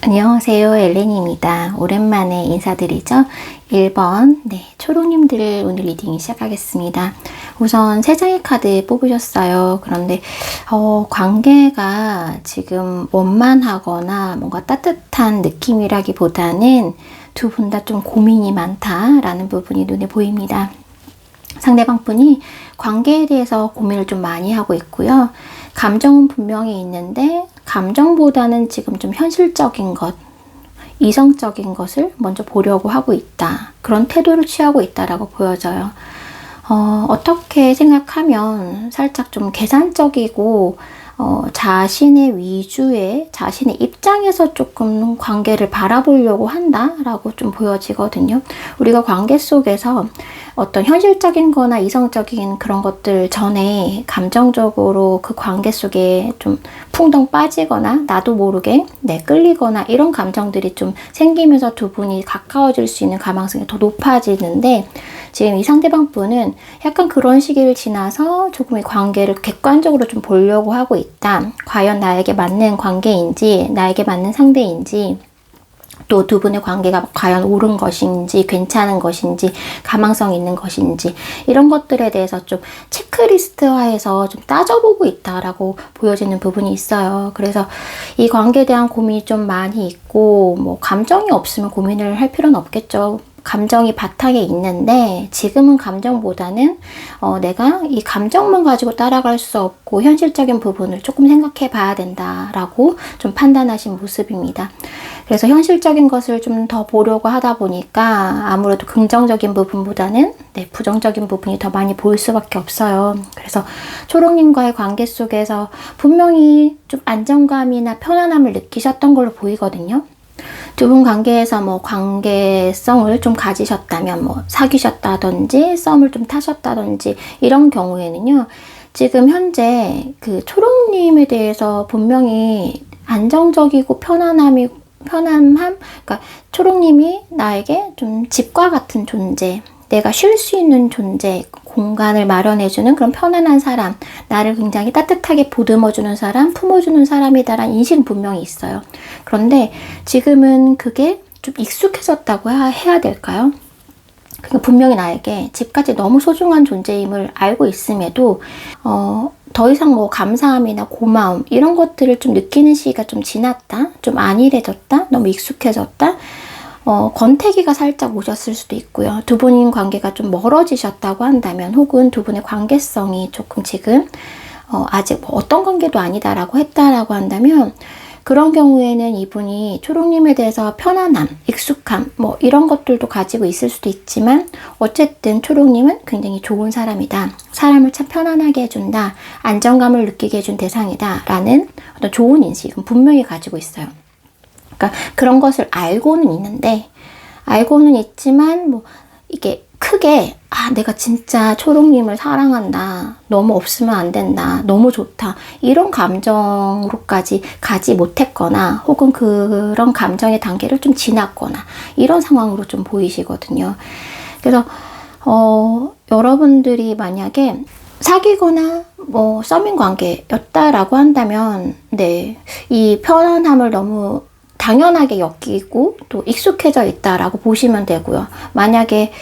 안녕하세요, 엘렌입니다. 오랜만에 인사드리죠. 1번 초록님들 오늘 리딩 시작하겠습니다. 우선 3장의 카드 뽑으셨어요. 그런데 관계가 지금 원만하거나 뭔가 따뜻한 느낌이라기보다는 두 분 다 좀 고민이 많다라는 부분이 눈에 보입니다. 상대방 분이 관계에 대해서 고민을 좀 많이 하고 있고요. 감정은 분명히 있는데 감정보다는 지금 좀 현실적인 것, 이성적인 것을 먼저 보려고 하고 있다. 그런 태도를 취하고 있다라고 보여져요. 어떻게 생각하면 살짝 좀 계산적이고 자신의 위주의 자신의 입장에서 조금 관계를 바라보려고 한다라고 좀 보여지거든요. 우리가 관계 속에서 어떤 현실적인 거나 이성적인 그런 것들 전에 감정적으로 그 관계 속에 좀 풍덩 빠지거나 나도 모르게 끌리거나 이런 감정들이 좀 생기면서 두 분이 가까워질 수 있는 가능성이 더 높아지는데 지금 이 상대방 분은 약간 그런 시기를 지나서 조금 이 관계를 객관적으로 좀 보려고 하고 있다. 과연 나에게 맞는 관계인지, 나에게 맞는 상대인지, 또 두 분의 관계가 과연 옳은 것인지, 괜찮은 것인지, 가망성 있는 것인지 이런 것들에 대해서 좀 체크리스트화해서 좀 따져보고 있다라고 보여지는 부분이 있어요. 그래서 이 관계에 대한 고민이 좀 많이 있고 뭐 감정이 없으면 고민을 할 필요는 없겠죠. 감정이 바탕에 있는데 지금은 감정보다는 내가 이 감정만 가지고 따라갈 수 없고 현실적인 부분을 조금 생각해 봐야 된다라고 좀 판단하신 모습입니다. 그래서 현실적인 것을 좀 더 보려고 하다 보니까 아무래도 긍정적인 부분보다는 부정적인 부분이 더 많이 보일 수밖에 없어요. 그래서 초록님과의 관계 속에서 분명히 좀 안정감이나 편안함을 느끼셨던 걸로 보이거든요. 두 분 관계에서 뭐 관계성을 좀 가지셨다면 뭐 사귀셨다든지 썸을 좀 타셨다든지 이런 경우에는요. 지금 현재 그 초록님에 대해서 분명히 안정적이고 편안함, 그러니까 초록님이 나에게 좀 집과 같은 존재, 내가 쉴 수 있는 존재, 공간을 마련해주는 그런 편안한 사람, 나를 굉장히 따뜻하게 보듬어주는 사람, 품어주는 사람이다라는 인식은 분명히 있어요. 그런데 지금은 그게 좀 익숙해졌다고 해야 될까요? 그러니까 분명히 나에게 집까지 너무 소중한 존재임을 알고 있음에도 더 이상 뭐 감사함이나 고마움 이런 것들을 좀 느끼는 시기가 좀 지났다, 좀 안일해졌다, 너무 익숙해졌다, 권태기가 살짝 오셨을 수도 있고요. 두 분의 관계가 좀 멀어지셨다고 한다면 혹은 두 분의 관계성이 조금 지금 아직 뭐 어떤 관계도 아니다라고 했다라고 한다면 그런 경우에는 이분이 초록님에 대해서 편안함, 익숙함 뭐 이런 것들도 가지고 있을 수도 있지만 어쨌든 초록님은 굉장히 좋은 사람이다. 사람을 참 편안하게 해준다. 안정감을 느끼게 해준 대상이다. 라는 어떤 좋은 인식은 분명히 가지고 있어요. 그러니까 그런 것을 알고는 있지만 뭐 이게 크게 내가 진짜 초록님을 사랑한다. 너무 없으면 안 된다. 너무 좋다. 이런 감정으로까지 가지 못했거나 혹은 그런 감정의 단계를 좀 지났거나 이런 상황으로 좀 보이시거든요. 그래서 여러분들이 만약에 사귀거나 뭐 썸인 관계였다라고 한다면 이 편안함을 너무 당연하게 여기고 또 익숙해져 있다라고 보시면 되고요. 만약에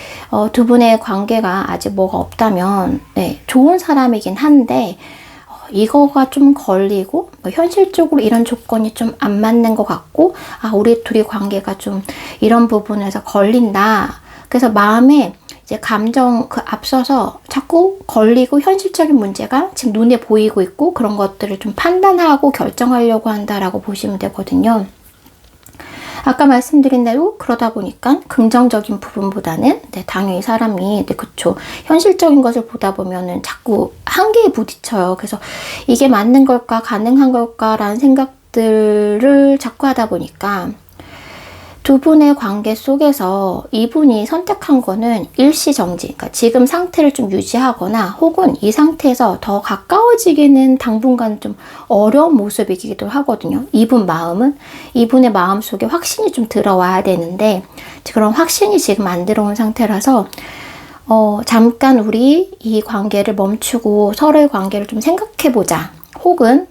두 분의 관계가 아직 뭐가 없다면 좋은 사람이긴 한데 이거가 좀 걸리고 뭐 현실적으로 이런 조건이 좀 안 맞는 것 같고 우리 둘이 관계가 좀 이런 부분에서 걸린다. 그래서 마음에 이제 감정 앞서서 자꾸 걸리고 현실적인 문제가 지금 눈에 보이고 있고 그런 것들을 좀 판단하고 결정하려고 한다라고 보시면 되거든요. 아까 말씀드린 대로 그러다 보니까 긍정적인 부분보다는 당연히 사람이 그쵸, 현실적인 것을 보다 보면은 자꾸 한계에 부딪혀요. 그래서 이게 맞는 걸까 가능한 걸까라는 생각들을 자꾸 하다 보니까 두 분의 관계 속에서 이분이 선택한 거는 일시정지, 그러니까 지금 상태를 좀 유지하거나 혹은 이 상태에서 더 가까워지기는 당분간 좀 어려운 모습이기도 하거든요. 이분의 마음 속에 확신이 좀 들어와야 되는데 그런 확신이 지금 안 들어온 상태라서 잠깐 우리 이 관계를 멈추고 서로의 관계를 좀 생각해보자. 혹은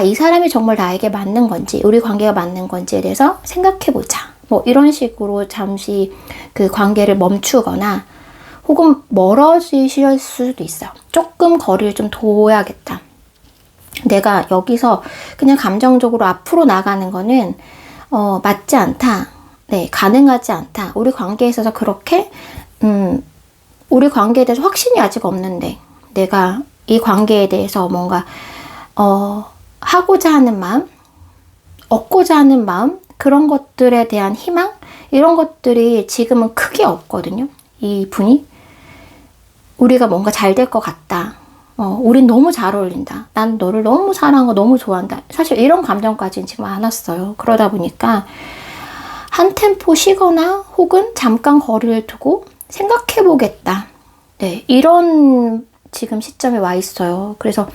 이 사람이 정말 나에게 맞는 건지 우리 관계가 맞는 건지에 대해서 생각해보자. 뭐 이런 식으로 잠시 그 관계를 멈추거나 혹은 멀어지실 수도 있어요. 조금 거리를 좀 둬야겠다. 내가 여기서 그냥 감정적으로 앞으로 나가는 거는 맞지 않다. 네, 가능하지 않다. 우리 관계에 있어서 그렇게 우리 관계에 대해서 확신이 아직 없는데 내가 이 관계에 대해서 뭔가 하고자 하는 마음, 얻고자 하는 마음, 그런 것들에 대한 희망? 이런 것들이 지금은 크게 없거든요. 이 분이 우리가 뭔가 잘 될 것 같다. 우린 너무 잘 어울린다. 난 너를 너무 사랑하고 너무 좋아한다. 사실 이런 감정까지는 지금 안 왔어요. 그러다 보니까 한 템포 쉬거나 혹은 잠깐 거리를 두고 생각해 보겠다. 네, 이런 지금 시점에 와 있어요. 그래서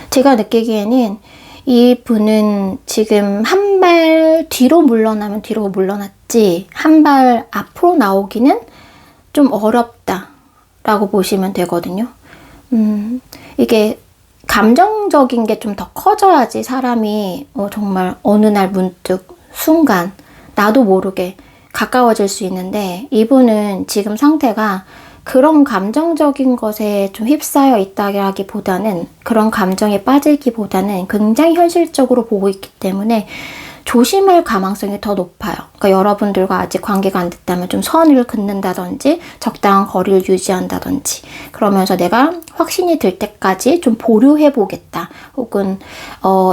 제가 느끼기에는 이 분은 지금 한 발 뒤로 물러나면 뒤로 물러났지 한 발 앞으로 나오기는 좀 어렵다라고 보시면 되거든요. 이게 감정적인 게 좀 더 커져야지 사람이 정말 어느 날 문득 순간 나도 모르게 가까워질 수 있는데 이분은 지금 상태가 그런 감정적인 것에 좀 휩싸여 있다기보다는 그런 감정에 빠지기보다는 굉장히 현실적으로 보고 있기 때문에 조심할 가망성이 더 높아요. 그러니까 여러분들과 아직 관계가 안 됐다면 좀 선을 긋는다든지 적당한 거리를 유지한다든지 그러면서 내가 확신이 들 때까지 좀 보류해 보겠다. 혹은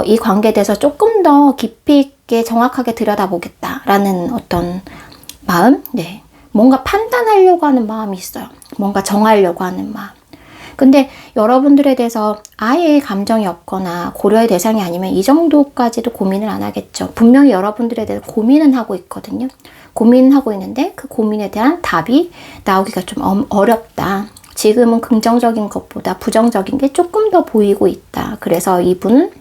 이 관계에 대해서 조금 더 깊이 있게 정확하게 들여다보겠다라는 어떤 마음? 네. 뭔가 판단하려고 하는 마음이 있어요. 뭔가 정하려고 하는 마음. 근데 여러분들에 대해서 아예 감정이 없거나 고려의 대상이 아니면 이 정도까지도 고민을 안 하겠죠. 분명히 여러분들에 대해서 고민은 하고 있거든요. 고민은 하고 있는데 그 고민에 대한 답이 나오기가 좀 어렵다. 지금은 긍정적인 것보다 부정적인 게 조금 더 보이고 있다. 그래서 이분은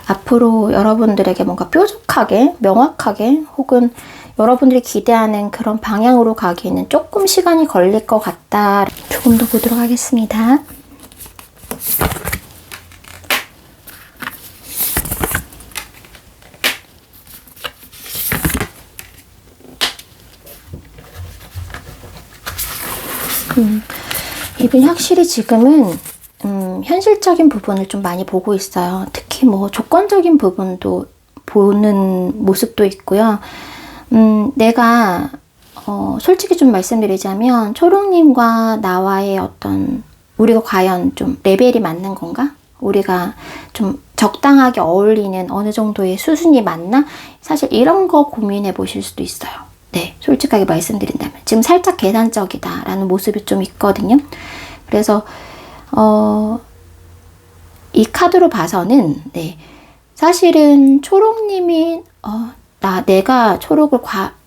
앞으로 여러분들에게 뭔가 뾰족하게, 명확하게 혹은 여러분들이 기대하는 그런 방향으로 가기에는 조금 시간이 걸릴 것 같다. 조금 더 보도록 하겠습니다. 이분이 확실히 지금은 현실적인 부분을 좀 많이 보고 있어요. 특히 뭐 조건적인 부분도 보는 모습도 있고요. 내가 솔직히 좀 말씀드리자면 초롱님과 나와의 어떤 우리가 과연 좀 레벨이 맞는 건가? 우리가 좀 적당하게 어울리는 어느 정도의 수준이 맞나? 사실 이런 거 고민해 보실 수도 있어요. 네, 솔직하게 말씀드린다면 지금 살짝 계산적이다라는 모습이 좀 있거든요. 그래서 이 카드로 봐서는 네, 사실은 초록님이 내가 초록을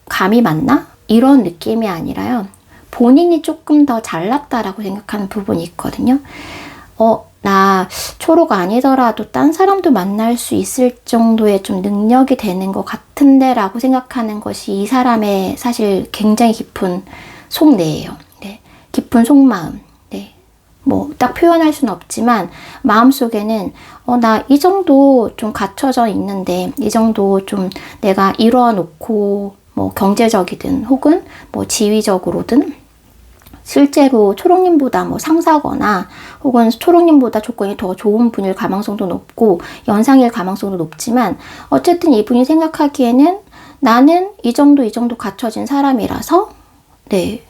감히 맞나? 이런 느낌이 아니라요. 본인이 조금 더 잘났다라고 생각하는 부분이 있거든요. 나 초록 아니더라도 딴 사람도 만날 수 있을 정도의 좀 능력이 되는 것 같은데 라고 생각하는 것이 이 사람의 사실 굉장히 깊은 속내예요. 네. 깊은 속마음. 네. 뭐 딱 표현할 수는 없지만 마음속에는 나 이 정도 좀 갖춰져 있는데 이 정도 좀 내가 이루어 놓고 뭐 경제적이든 혹은 뭐 지위적으로든 실제로 초록님보다 뭐 상사거나 혹은 초록님보다 조건이 더 좋은 분일 가망성도 높고 연상일 가망성도 높지만 어쨌든 이분이 생각하기에는 나는 이 정도 갖춰진 사람이라서 네,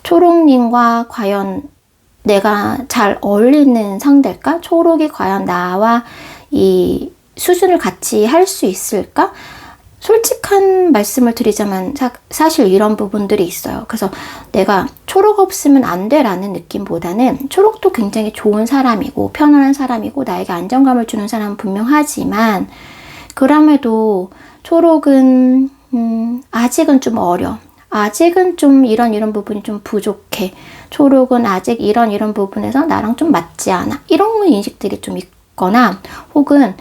초록님과 과연 내가 잘 어울리는 상대일까? 초록이 과연 나와 이 수준을 같이 할 수 있을까? 솔직한 말씀을 드리자면 사실 이런 부분들이 있어요. 그래서 내가 초록 없으면 안 돼라는 느낌보다는 초록도 굉장히 좋은 사람이고 편안한 사람이고 나에게 안정감을 주는 사람은 분명하지만 그럼에도 초록은 아직은 좀 어려. 아직은 좀 이런 부분이 좀 부족해. 초록은 아직 이런 부분에서 나랑 좀 맞지 않아. 이런 인식들이 좀 있거나 혹은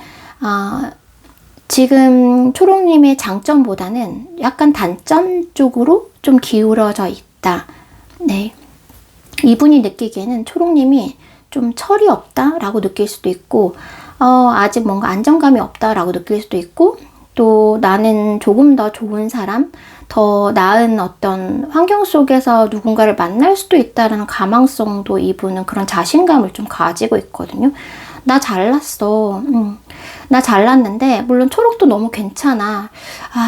지금 초록님의 장점보다는 약간 단점 쪽으로 좀 기울어져 있다. 네. 이분이 느끼기에는 초록님이 좀 철이 없다라고 느낄 수도 있고 아직 뭔가 안정감이 없다라고 느낄 수도 있고 또 나는 조금 더 좋은 사람, 더 나은 어떤 환경 속에서 누군가를 만날 수도 있다는 가망성도 이분은 그런 자신감을 좀 가지고 있거든요. 나 잘났어. 나 잘났는데 물론 초록도 너무 괜찮아.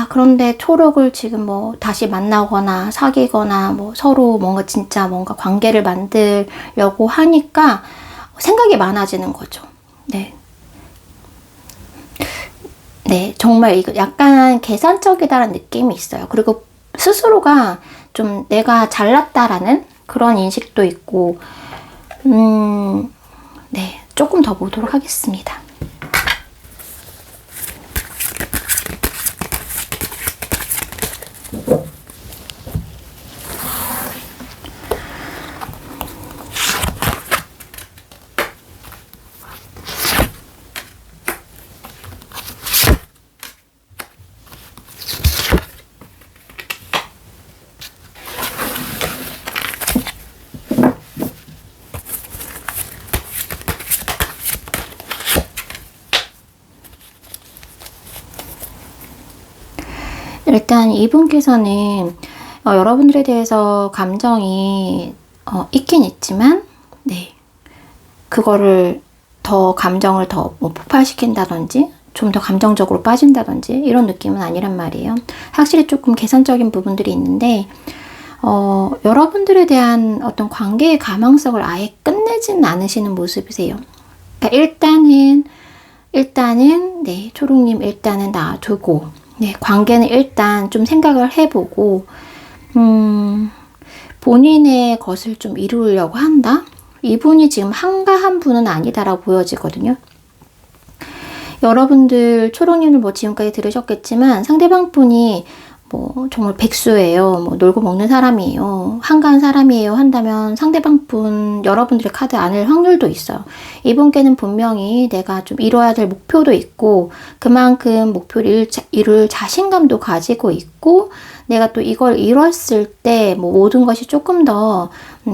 그런데 초록을 지금 뭐 다시 만나거나 사귀거나 뭐 서로 뭔가 진짜 뭔가 관계를 만들려고 하니까 생각이 많아지는 거죠. 네. 네, 정말 이거 약간 계산적이다라는 느낌이 있어요. 그리고 스스로가 좀 내가 잘났다라는 그런 인식도 있고, 네, 조금 더 보도록 하겠습니다. 일단 이분께서는 여러분들에 대해서 감정이 있긴 있지만 네, 그거를 더 감정을 더 뭐 폭발시킨다든지 좀 더 감정적으로 빠진다든지 이런 느낌은 아니란 말이에요. 확실히 조금 계산적인 부분들이 있는데 여러분들에 대한 어떤 관계의 가망성을 아예 끝내지는 않으시는 모습이세요. 그러니까 일단은 네, 초록님 일단은 놔두고 네, 관계는 일단 좀 생각을 해보고 본인의 것을 좀 이루려고 한다? 이분이 지금 한가한 분은 아니다라고 보여지거든요. 여러분들 초록님을 뭐 지금까지 들으셨겠지만 상대방 분이 뭐 정말 백수예요. 뭐 놀고 먹는 사람이에요. 한가한 사람이에요 한다면 상대방 분 여러분들의 카드 아닐 확률도 있어요. 이분께는 분명히 내가 좀 이뤄야 될 목표도 있고 그만큼 목표를 이룰 자신감도 가지고 있고 내가 또 이걸 이뤘을 때 뭐 모든 것이 조금 더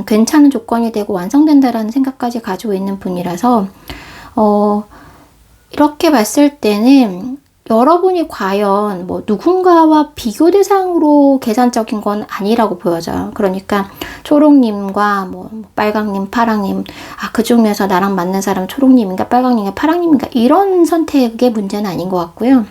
괜찮은 조건이 되고 완성된다라는 생각까지 가지고 있는 분이라서 이렇게 봤을 때는 여러분이 과연 뭐 누군가와 비교 대상으로 계산적인 건 아니라고 보여져요. 그러니까 초록님과 뭐 빨강님, 파랑님, 그 중에서 나랑 맞는 사람 초록님인가 빨강님인가 파랑님인가 이런 선택의 문제는 아닌 것 같고요.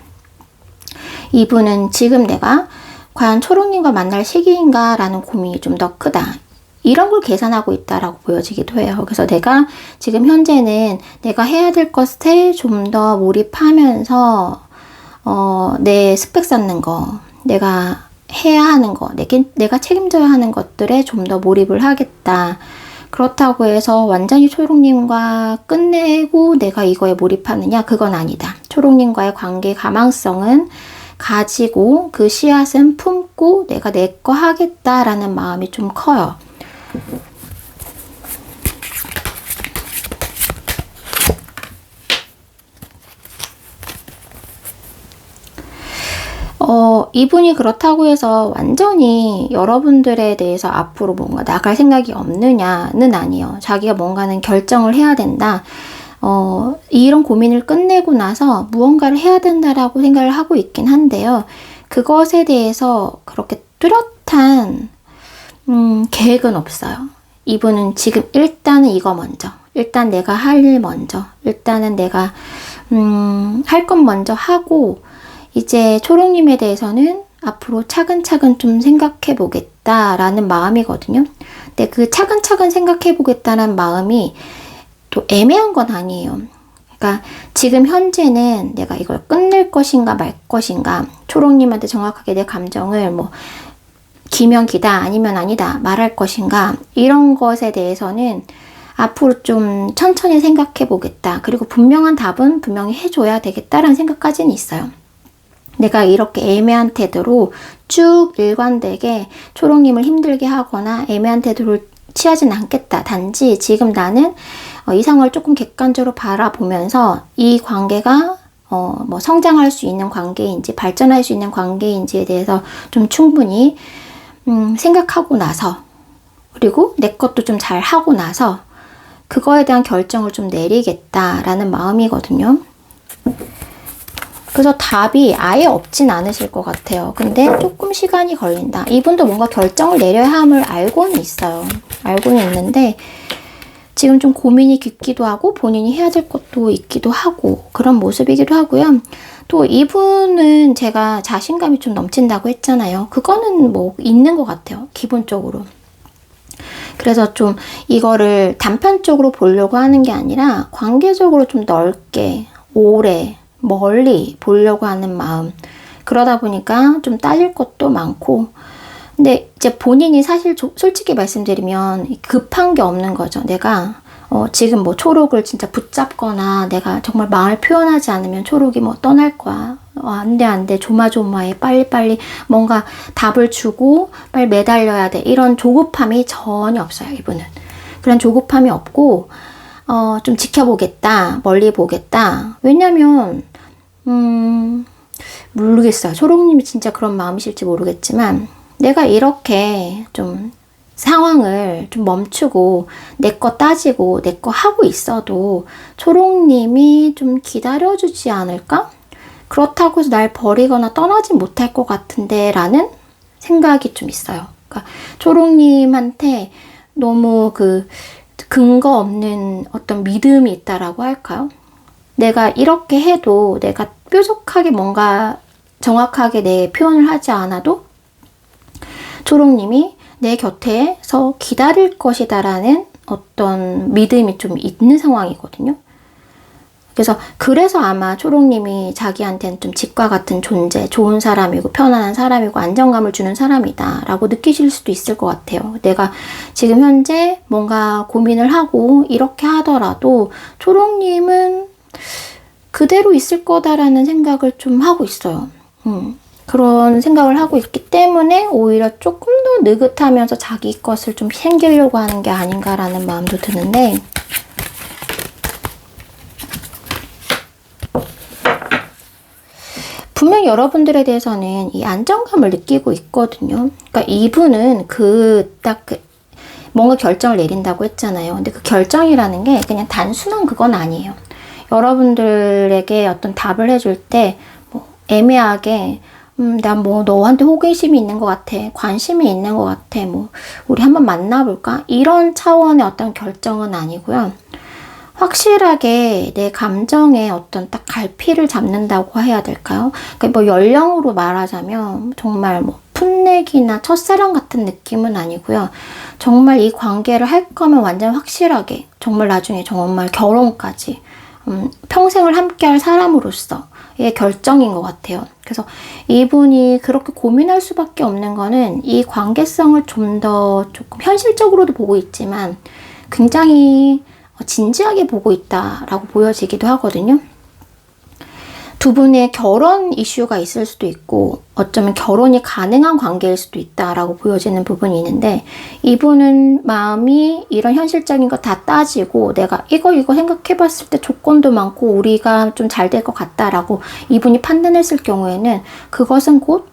이분은 지금 내가 과연 초록님과 만날 시기인가 라는 고민이 좀 더 크다. 이런 걸 계산하고 있다라고 보여지기도 해요. 그래서 내가 지금 현재는 내가 해야 될 것에 좀 더 몰입하면서 내 스펙 쌓는 거, 내가 해야 하는 거, 내가 책임져야 하는 것들에 좀 더 몰입을 하겠다. 그렇다고 해서 완전히 초록님과 끝내고 내가 이거에 몰입하느냐? 그건 아니다. 초록님과의 관계 가망성은 가지고 그 씨앗은 품고 내가 내 거 하겠다라는 마음이 좀 커요. 이분이 그렇다고 해서 완전히 여러분들에 대해서 앞으로 뭔가 나갈 생각이 없느냐는 아니에요. 자기가 뭔가는 결정을 해야 된다. 이런 고민을 끝내고 나서 무언가를 해야 된다라고 생각을 하고 있긴 한데요. 그것에 대해서 그렇게 뚜렷한 계획은 없어요. 이분은 지금 일단은 이거 먼저, 일단 내가 할 일 먼저, 일단은 내가 할 것 먼저 하고, 이제 초록님에 대해서는 앞으로 차근차근 좀 생각해 보겠다라는 마음이거든요. 근데 그 차근차근 생각해 보겠다는 마음이 또 애매한 건 아니에요. 그러니까 지금 현재는 내가 이걸 끝낼 것인가 말 것인가, 초록님한테 정확하게 내 감정을 뭐 기면 기다 아니면 아니다 말할 것인가, 이런 것에 대해서는 앞으로 좀 천천히 생각해 보겠다. 그리고 분명한 답은 분명히 해줘야 되겠다라는 생각까지는 있어요. 내가 이렇게 애매한 태도로 쭉 일관되게 초록님을 힘들게 하거나 애매한 태도를 취하진 않겠다. 단지 지금 나는 이 상황을 조금 객관적으로 바라보면서 이 관계가 뭐 성장할 수 있는 관계인지 발전할 수 있는 관계인지에 대해서 좀 충분히 생각하고 나서, 그리고 내 것도 좀 잘 하고 나서 그거에 대한 결정을 좀 내리겠다라는 마음이거든요. 그래서 답이 아예 없진 않으실 것 같아요. 근데 조금 시간이 걸린다. 이분도 뭔가 결정을 내려야 함을 알고는 있어요. 알고는 있는데 지금 좀 고민이 깊기도 하고 본인이 해야 될 것도 있기도 하고 그런 모습이기도 하고요. 또 이분은 제가 자신감이 좀 넘친다고 했잖아요. 그거는 뭐 있는 것 같아요. 기본적으로. 그래서 좀 이거를 단편적으로 보려고 하는 게 아니라 관계적으로 좀 넓게, 오래, 멀리 보려고 하는 마음. 그러다 보니까 좀 딸릴 것도 많고, 근데 이제 본인이 사실 솔직히 말씀드리면 급한 게 없는 거죠. 내가 지금 뭐 초록을 진짜 붙잡거나 내가 정말 마음을 표현하지 않으면 초록이 뭐 떠날 거야. 안 돼. 조마조마해. 빨리빨리 뭔가 답을 주고 빨리 매달려야 돼. 이런 조급함이 전혀 없어요, 이분은. 그런 조급함이 없고, 좀 지켜보겠다. 멀리 보겠다. 왜냐면, 모르겠어요. 초록님이 진짜 그런 마음이실지 모르겠지만, 내가 이렇게 좀 상황을 좀 멈추고 내 거 따지고 내 거 하고 있어도 초록님이 좀 기다려주지 않을까? 그렇다고 해서 날 버리거나 떠나지 못할 것 같은데 라는 생각이 좀 있어요. 그러니까 초록님한테 너무 그 근거 없는 어떤 믿음이 있다라고 할까요? 내가 이렇게 해도 내가 뾰족하게 뭔가 정확하게 내 표현을 하지 않아도 초록님이 내 곁에서 기다릴 것이다라는 어떤 믿음이 좀 있는 상황이거든요. 그래서 아마 초록님이 자기한테는 좀 집과 같은 존재, 좋은 사람이고 편안한 사람이고 안정감을 주는 사람이다 라고 느끼실 수도 있을 것 같아요. 내가 지금 현재 뭔가 고민을 하고 이렇게 하더라도 초록님은 그대로 있을 거다라는 생각을 좀 하고 있어요. 그런 생각을 하고 있기 때문에 오히려 조금 더 느긋하면서 자기 것을 좀 챙기려고 하는 게 아닌가라는 마음도 드는데, 분명히 여러분들에 대해서는 이 안정감을 느끼고 있거든요. 그러니까 이분은 뭔가 결정을 내린다고 했잖아요. 근데 그 결정이라는 게 그냥 단순한 그건 아니에요. 여러분들에게 어떤 답을 해줄 때 뭐 애매하게 난 뭐 너한테 호기심이 있는 것 같아, 관심이 있는 것 같아, 뭐 우리 한번 만나볼까? 이런 차원의 어떤 결정은 아니고요. 확실하게 내 감정에 어떤 딱 갈피를 잡는다고 해야 될까요? 그러니까 뭐 연령으로 말하자면 정말 뭐 풋내기나 첫사랑 같은 느낌은 아니고요. 정말 이 관계를 할 거면 완전 확실하게, 정말 나중에 정말 결혼까지 평생을 함께할 사람으로서의 결정인 것 같아요. 그래서 이분이 그렇게 고민할 수밖에 없는 거는 이 관계성을 좀 더 조금 현실적으로도 보고 있지만 굉장히 진지하게 보고 있다라고 보여지기도 하거든요. 두 분의 결혼 이슈가 있을 수도 있고 어쩌면 결혼이 가능한 관계일 수도 있다라고 보여지는 부분이 있는데, 이분은 마음이 이런 현실적인 거 다 따지고 내가 이거 생각해 봤을 때 조건도 많고 우리가 좀 잘 될 것 같다라고 이분이 판단했을 경우에는 그것은 곧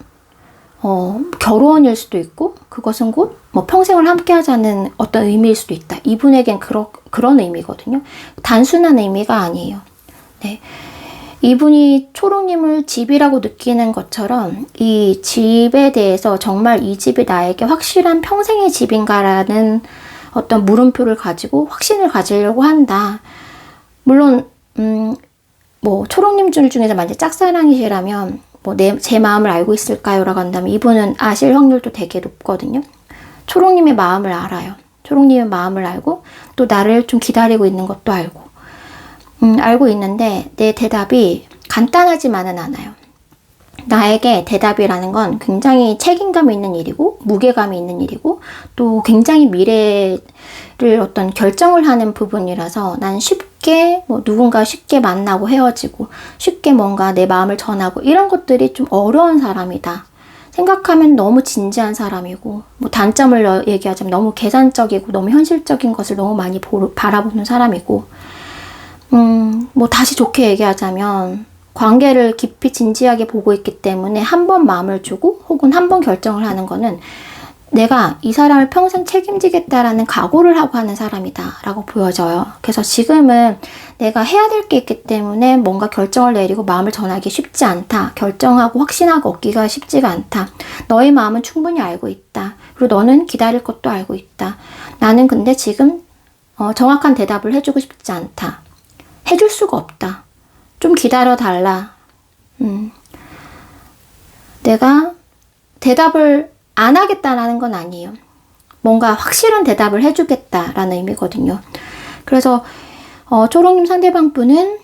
결혼일 수도 있고 그것은 곧 뭐 평생을 함께 하자는 어떤 의미일 수도 있다. 이분에겐 그런 의미거든요. 단순한 의미가 아니에요. 네. 이분이 초롱님을 집이라고 느끼는 것처럼 이 집에 대해서 정말 이 집이 나에게 확실한 평생의 집인가라는 어떤 물음표를 가지고 확신을 가지려고 한다. 물론 뭐 초롱님 중에서 만약 짝사랑이시라면 뭐 제 마음을 알고 있을까요? 라고 한다면 이분은 아실 확률도 되게 높거든요. 초롱님의 마음을 알아요. 초롱님의 마음을 알고 또 나를 좀 기다리고 있는 것도 알고 알고 있는데 내 대답이 간단하지만은 않아요. 나에게 대답이라는 건 굉장히 책임감이 있는 일이고 무게감이 있는 일이고 또 굉장히 미래를 어떤 결정을 하는 부분이라서 난 쉽게 누군가 쉽게 만나고 헤어지고 쉽게 뭔가 내 마음을 전하고 이런 것들이 좀 어려운 사람이다. 생각하면 너무 진지한 사람이고 뭐 단점을 얘기하자면 너무 계산적이고 너무 현실적인 것을 너무 많이 바라보는 사람이고 뭐 다시 좋게 얘기하자면 관계를 깊이 진지하게 보고 있기 때문에 한 번 마음을 주고 혹은 한 번 결정을 하는 거는 내가 이 사람을 평생 책임지겠다라는 각오를 하고 하는 사람이다 라고 보여져요. 그래서 지금은 내가 해야 될 게 있기 때문에 뭔가 결정을 내리고 마음을 전하기 쉽지 않다. 결정하고 확신하고 얻기가 쉽지가 않다. 너의 마음은 충분히 알고 있다. 그리고 너는 기다릴 것도 알고 있다. 나는 근데 지금 정확한 대답을 해주고 싶지 않다. 해줄 수가 없다. 좀 기다려 달라. 내가 대답을 안 하겠다라는 건 아니에요. 뭔가 확실한 대답을 해주겠다라는 의미거든요. 그래서 초롱님 상대방 분은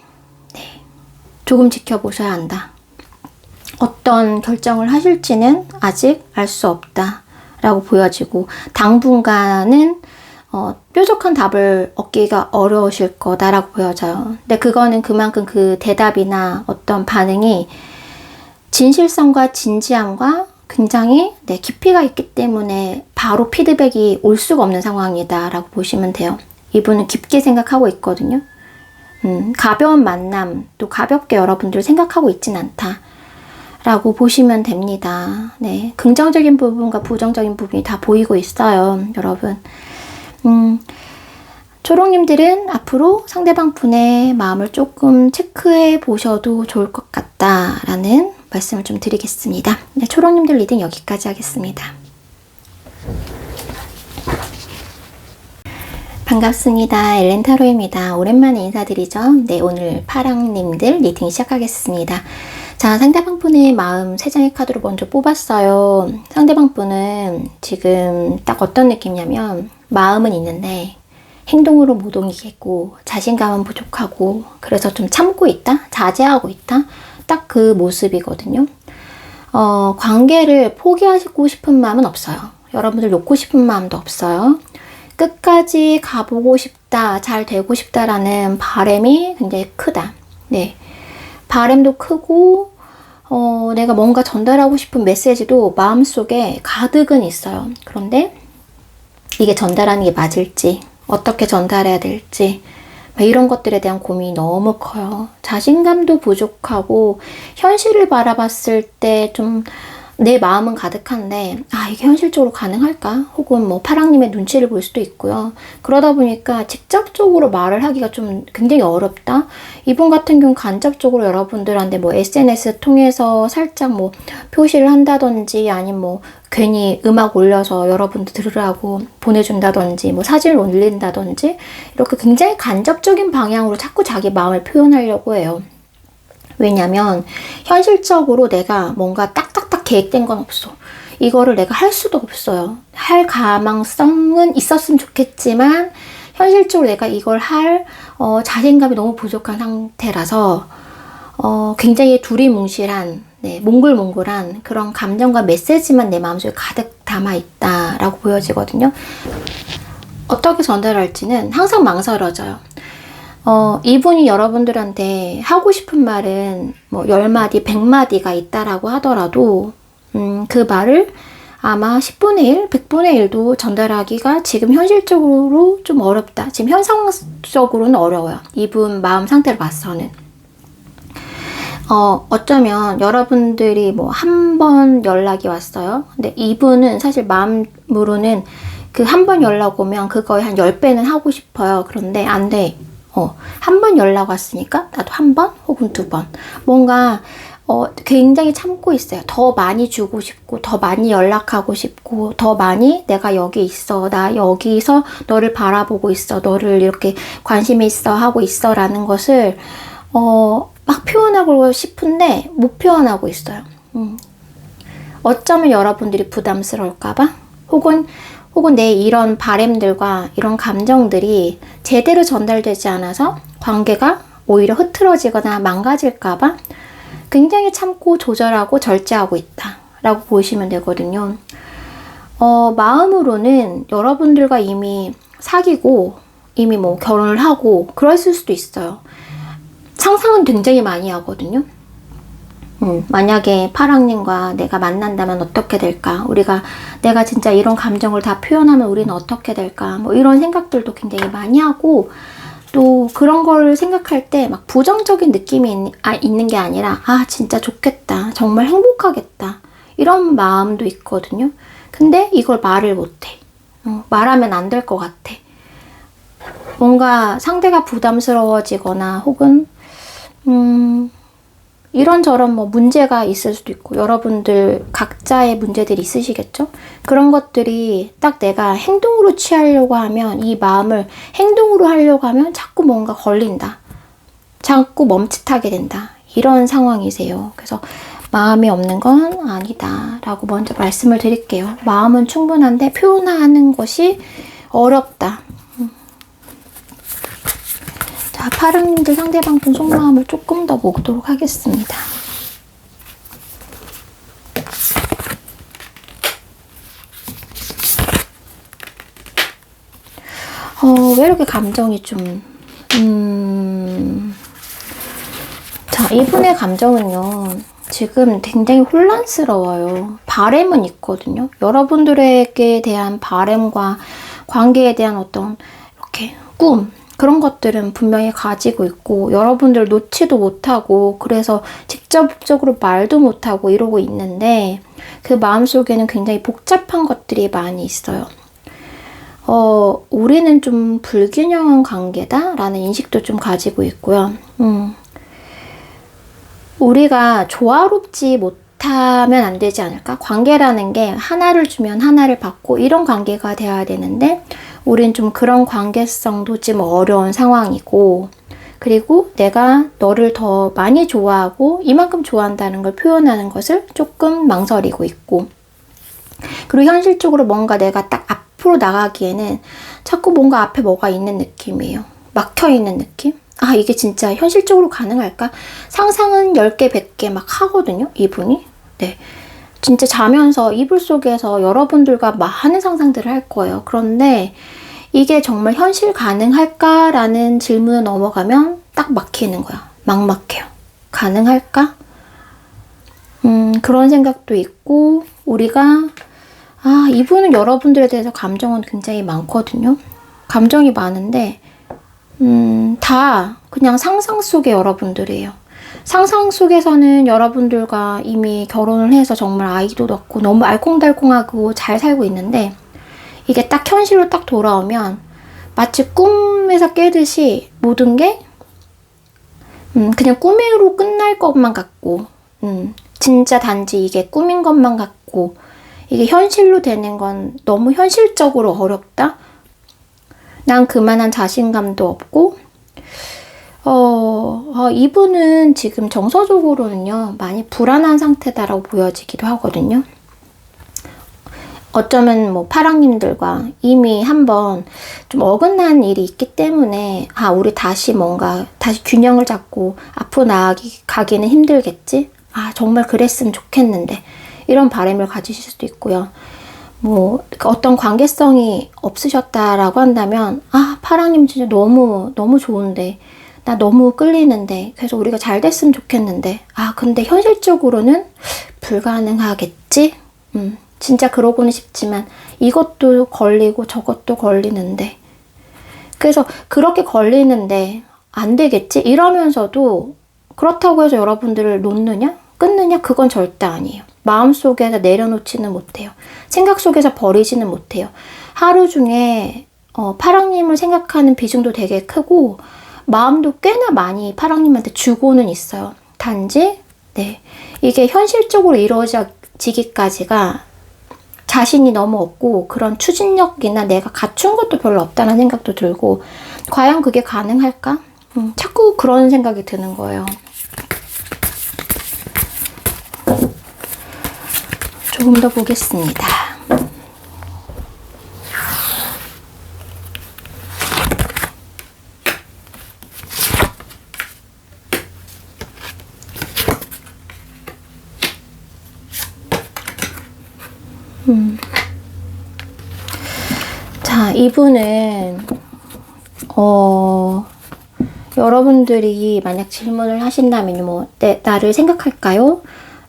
조금 지켜보셔야 한다. 어떤 결정을 하실지는 아직 알 수 없다 라고 보여지고 당분간은 뾰족한 답을 얻기가 어려우실 거다라고 보여져요. 근데 그거는 그만큼 그 대답이나 어떤 반응이 진실성과 진지함과 굉장히 깊이가 있기 때문에 바로 피드백이 올 수가 없는 상황이다 라고 보시면 돼요. 이분은 깊게 생각하고 있거든요. 가벼운 만남, 또 가볍게 여러분들 생각하고 있진 않다 라고 보시면 됩니다. 네, 긍정적인 부분과 부정적인 부분이 다 보이고 있어요, 여러분. 초롱님들은 앞으로 상대방 분의 마음을 조금 체크해 보셔도 좋을 것 같다라는 말씀을 좀 드리겠습니다. 네, 초롱님들 리딩 여기까지 하겠습니다. 반갑습니다. 엘렌타로입니다. 오랜만에 인사드리죠. 네, 오늘 파랑님들 리딩 시작하겠습니다. 자, 상대방 분의 마음 3장의 카드로 먼저 뽑았어요. 상대방 분은 지금 딱 어떤 느낌이냐면 마음은 있는데 행동으로 못 옮기겠고 자신감은 부족하고 그래서 좀 참고 있다? 자제하고 있다? 딱 그 모습이거든요. 관계를 포기하고 싶은 마음은 없어요. 여러분들 놓고 싶은 마음도 없어요. 끝까지 가보고 싶다, 잘 되고 싶다라는 바람이 굉장히 크다. 네, 바람도 크고 내가 뭔가 전달하고 싶은 메시지도 마음속에 가득은 있어요. 그런데 이게 전달하는 게 맞을지, 어떻게 전달해야 될지 이런 것들에 대한 고민이 너무 커요. 자신감도 부족하고 현실을 바라봤을 때 좀 내 마음은 가득한데 이게 현실적으로 가능할까? 혹은 뭐 파랑님의 눈치를 볼 수도 있고요. 그러다 보니까 직접적으로 말을 하기가 좀 굉장히 어렵다. 이분 같은 경우 간접적으로 여러분들한테 뭐 SNS 통해서 살짝 뭐 표시를 한다든지 아니면 뭐 괜히 음악 올려서 여러분들 들으라고 보내준다든지 뭐 사진을 올린다든지 이렇게 굉장히 간접적인 방향으로 자꾸 자기 마음을 표현하려고 해요. 왜냐면 현실적으로 내가 뭔가 딱딱딱 계획된 건 없어. 이거를 내가 할 수도 없어요. 할 가망성은 있었으면 좋겠지만 현실적으로 내가 이걸 할 자신감이 너무 부족한 상태라서 굉장히 두리뭉실한 몽글몽글한 그런 감정과 메시지만 내 마음속에 가득 담아있다라고 보여지거든요. 어떻게 전달할지는 항상 망설여져요. 이분이 여러분들한테 하고 싶은 말은 뭐 10마디, 100마디가 있다라고 하더라도 그 말을 아마 10분의 1, 100분의 1도 전달하기가 지금 현실적으로 좀 어렵다. 지금 현상적으로는 어려워요. 이분 마음 상태를 봐서는. 어쩌면 여러분들이 뭐 한 번 연락이 왔어요. 근데 이분은 사실 마음으로는 그 한 번 연락 오면 그거의 한 10배는 하고 싶어요. 그런데 안 돼. 한 번 연락 왔으니까 나도 한 번 혹은 두 번. 뭔가 굉장히 참고 있어요. 더 많이 주고 싶고, 더 많이 연락하고 싶고, 더 많이 내가 여기 있어. 나 여기서 너를 바라보고 있어. 너를 이렇게 관심 있어 하고 있어. 라는 것을, 막 표현하고 싶은데 못 표현하고 있어요. 어쩌면 여러분들이 부담스러울까봐? 혹은 내 이런 바램들과 이런 감정들이 제대로 전달되지 않아서 관계가 오히려 흐트러지거나 망가질까봐 굉장히 참고 조절하고 절제하고 있다 라고 보시면 되거든요. 마음으로는 여러분들과 이미 사귀고 이미 뭐 결혼을 하고 그랬을 수도 있어요. 상상은 굉장히 많이 하거든요. 만약에 파랑님과 내가 만난다면 어떻게 될까? 내가 진짜 이런 감정을 다 표현하면 우리는 어떻게 될까? 뭐 이런 생각들도 굉장히 많이 하고, 또 그런 걸 생각할 때 막 부정적인 느낌이 있는 게 아니라, 아, 진짜 좋겠다. 정말 행복하겠다. 이런 마음도 있거든요. 근데 이걸 말을 못해. 말하면 안 될 것 같아. 뭔가 상대가 부담스러워지거나 혹은, 이런저런 뭐 문제가 있을 수도 있고, 여러분들 각자의 문제들이 있으시겠죠? 그런 것들이 딱 내가 행동으로 취하려고 하면, 이 마음을 행동으로 하려고 하면 자꾸 뭔가 걸린다. 자꾸 멈칫하게 된다. 이런 상황이세요. 그래서 마음이 없는 건 아니다 라고 먼저 말씀을 드릴게요. 마음은 충분한데 표현하는 것이 어렵다. 자, 파랑님들 상대방 분 속마음을 조금 더 보도록 하겠습니다. 왜 이렇게 감정이 좀 자, 이분의 감정은요, 지금 굉장히 혼란스러워요. 바램은 있거든요. 여러분들에게 대한 바램과 관계에 대한 어떤 이렇게 꿈, 그런 것들은 분명히 가지고 있고, 여러분들 놓지도 못하고, 그래서 직접적으로 말도 못하고 이러고 있는데, 그 마음속에는 굉장히 복잡한 것들이 많이 있어요. 우리는 좀 불균형한 관계다 라는 인식도 좀 가지고 있고요. 우리가 조화롭지 못하면 안 되지 않을까? 관계라는 게 하나를 주면 하나를 받고 이런 관계가 돼야 되는데, 우린 좀 그런 관계성도 좀 어려운 상황이고, 그리고 내가 너를 더 많이 좋아하고 이만큼 좋아한다는 걸 표현하는 것을 조금 망설이고 있고, 그리고 현실적으로 뭔가 내가 딱 앞으로 나가기에는 자꾸 뭔가 앞에 뭐가 있는 느낌이에요. 막혀있는 느낌? 아, 이게 진짜 현실적으로 가능할까? 상상은 10개, 100개 막 하거든요, 이분이. 네. 진짜 자면서 이불 속에서 여러분들과 많은 상상들을 할 거예요. 그런데 이게 정말 현실 가능할까라는 질문을 넘어가면 딱 막히는 거야. 막 막혀요. 가능할까? 그런 생각도 있고, 이분은 여러분들에 대해서 감정은 굉장히 많거든요. 감정이 많은데, 다 그냥 상상 속의 여러분들이에요. 상상 속에서는 여러분들과 이미 결혼을 해서 정말 아이도 낳고 너무 알콩달콩하고 잘 살고 있는데, 이게 딱 현실로 딱 돌아오면 마치 꿈에서 깨듯이 모든 게 그냥 꿈으로 끝날 것만 같고, 진짜 단지 이게 꿈인 것만 같고, 이게 현실로 되는 건 너무 현실적으로 어렵다? 난 그만한 자신감도 없고, 이분은 지금 정서적으로는요, 많이 불안한 상태다라고 보여지기도 하거든요. 어쩌면 뭐 파랑님들과 이미 한번 좀 어긋난 일이 있기 때문에, 우리 다시 균형을 잡고 앞으로 나아가기는 힘들겠지? 정말 그랬으면 좋겠는데, 이런 바람을 가지실 수도 있고요. 뭐 어떤 관계성이 없으셨다라고 한다면, 파랑님 진짜 너무 좋은데, 나 너무 끌리는데, 그래서 우리가 잘 됐으면 좋겠는데, 근데 현실적으로는 불가능하겠지? 진짜 그러고는 싶지만 이것도 걸리고 저것도 걸리는데, 그래서 그렇게 걸리는데 안 되겠지? 이러면서도 그렇다고 해서 여러분들을 놓느냐? 끊느냐? 그건 절대 아니에요. 마음속에서 내려놓지는 못해요. 생각 속에서 버리지는 못해요. 하루 중에 파랑님을 생각하는 비중도 되게 크고, 마음도 꽤나 많이 파랑님한테 주고는 있어요. 단지 네, 이게 현실적으로 이루어지기까지가 자신이 너무 없고 그런 추진력이나 내가 갖춘 것도 별로 없다는 생각도 들고 과연 그게 가능할까? 자꾸 그런 생각이 드는 거예요. 조금 더 보겠습니다. 자, 이분은 여러분들이 만약 질문을 하신다면 뭐 나를 생각할까요?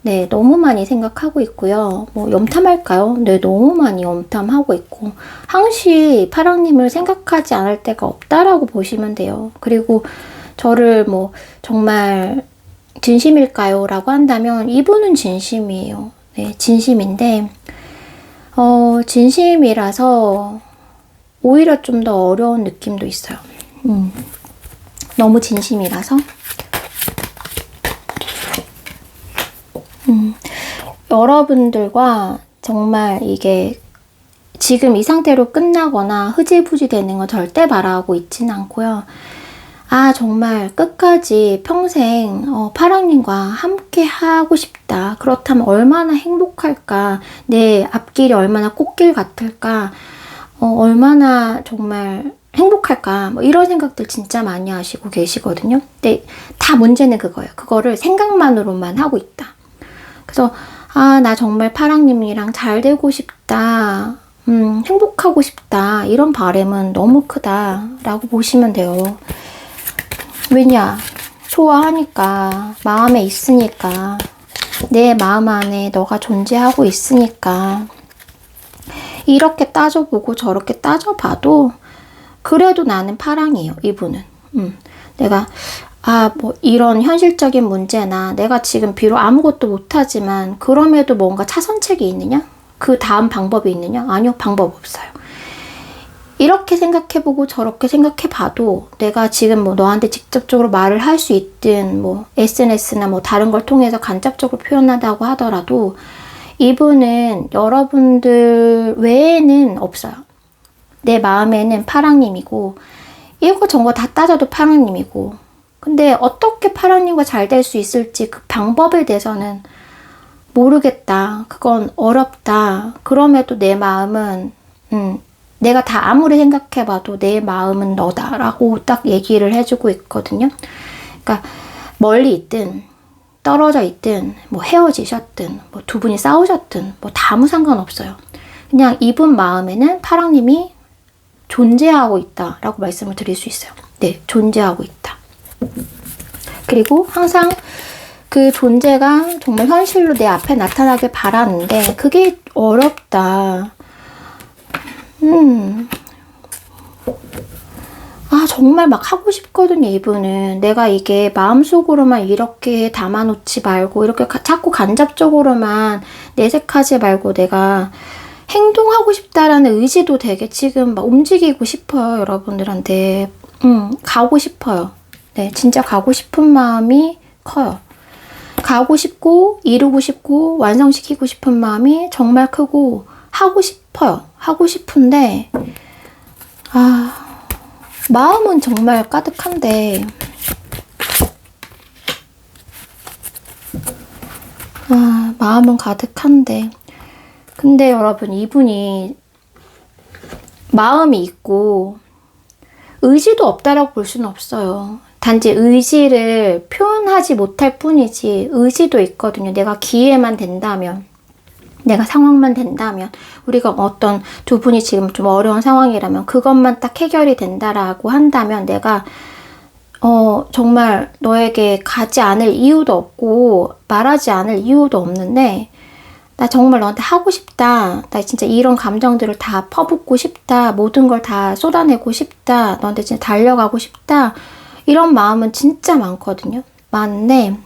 네, 너무 많이 생각하고 있고요. 뭐 염탐할까요? 네, 너무 많이 염탐하고 있고 항시 파랑님을 생각하지 않을 때가 없다라고 보시면 돼요. 그리고 저를 뭐 정말 진심일까요? 라고 한다면 이분은 진심이에요. 네, 진심인데 진심이라서 오히려 좀 더 어려운 느낌도 있어요. 너무 진심이라서. 여러분들과 정말 이게 지금 이 상태로 끝나거나 흐지부지 되는 거 절대 바라고 있지는 않고요. 아, 정말 끝까지 평생 파랑님과 함께 하고 싶다. 그렇다면 얼마나 행복할까? 내 앞길이 얼마나 꽃길 같을까? 얼마나 정말 행복할까? 뭐 이런 생각들 진짜 많이 하시고 계시거든요. 근데 다 문제는 그거예요. 그거를 생각만으로만 하고 있다. 그래서 아, 나 정말 파랑님이랑 잘 되고 싶다. 행복하고 싶다. 이런 바람은 너무 크다라고 보시면 돼요. 왜냐? 좋아하니까, 마음에 있으니까, 내 마음 안에 너가 존재하고 있으니까. 이렇게 따져보고 저렇게 따져봐도 그래도 나는 파랑이에요. 이분은. 내가 뭐 이런 현실적인 문제나 내가 지금 비록 아무것도 못하지만 그럼에도 뭔가 차선책이 있느냐? 그 다음 방법이 있느냐? 아니요. 방법 없어요. 이렇게 생각해보고 저렇게 생각해봐도 내가 지금 뭐 너한테 직접적으로 말을 할 수 있든 뭐 SNS나 뭐 다른 걸 통해서 간접적으로 표현한다고 하더라도 이분은 여러분들 외에는 없어요. 내 마음에는 파랑님이고 이거 저거 다 따져도 파랑님이고 근데 어떻게 파랑님과 잘 될 수 있을지 그 방법에 대해서는 모르겠다. 그건 어렵다. 그럼에도 내 마음은 내가 다 아무리 생각해봐도 내 마음은 너다라고 딱 얘기를 해주고 있거든요. 그러니까 멀리 있든 떨어져 있든 뭐 헤어지셨든 뭐 두 분이 싸우셨든 뭐 다 아무 상관없어요. 그냥 이분 마음에는 파랑님이 존재하고 있다라고 말씀을 드릴 수 있어요. 네, 존재하고 있다. 그리고 항상 그 존재가 정말 현실로 내 앞에 나타나길 바라는데 그게 어렵다. 정말 막 하고 싶거든요, 이분은. 내가 이게 마음속으로만 이렇게 담아놓지 말고 이렇게 자꾸 간접적으로만 내색하지 말고 내가 행동하고 싶다라는 의지도 되게 지금 막 움직이고 싶어요, 여러분들한테. 가고 싶어요. 네, 진짜 가고 싶은 마음이 커요. 가고 싶고 이루고 싶고 완성시키고 싶은 마음이 정말 크고 하고 싶어요. 하고 싶은데 마음은 정말 가득한데 마음은 가득한데 근데 여러분 이분이 마음이 있고 의지도 없다라고 볼 수는 없어요. 단지 의지를 표현하지 못할 뿐이지 의지도 있거든요. 내가 기회만 된다면 내가 상황만 된다면 우리가 어떤 두 분이 지금 좀 어려운 상황이라면 그것만 딱 해결이 된다라고 한다면 내가 정말 너에게 가지 않을 이유도 없고 말하지 않을 이유도 없는데 나 정말 너한테 하고 싶다. 나 진짜 이런 감정들을 다 퍼붓고 싶다. 모든 걸 다 쏟아내고 싶다. 너한테 진짜 달려가고 싶다. 이런 마음은 진짜 많거든요. 많은데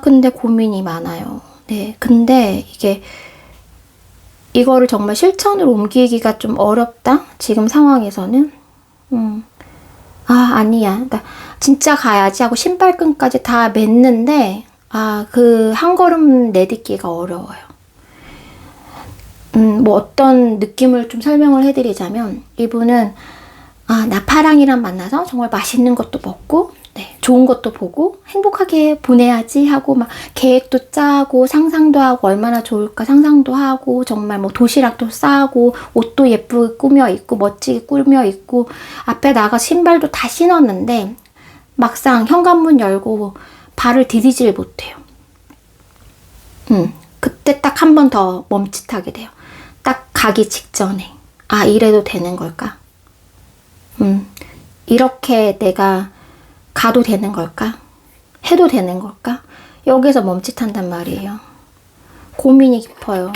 근데 고민이 많아요. 네, 근데 이거를 정말 실천으로 옮기기가 좀 어렵다? 지금 상황에서는. 아니야. 그러니까 진짜 가야지 하고 신발끈까지 다 맸는데, 그 한 걸음 내딛기가 어려워요. 뭐 어떤 느낌을 좀 설명을 해드리자면, 이분은, 나 파랑이랑 만나서 정말 맛있는 것도 먹고, 네, 좋은 것도 보고, 행복하게 보내야지 하고, 막 계획도 짜고, 상상도 하고, 얼마나 좋을까 상상도 하고, 정말 뭐 도시락도 싸고, 옷도 예쁘게 꾸며 입고, 멋지게 꾸며 입고, 앞에 나가 신발도 다 신었는데, 막상 현관문 열고 발을 디디질 못해요. 그때 딱 한 번 더 멈칫하게 돼요. 딱 가기 직전에. 이래도 되는 걸까? 이렇게 내가 가도 되는 걸까? 해도 되는 걸까? 여기서 멈칫한단 말이에요. 고민이 깊어요.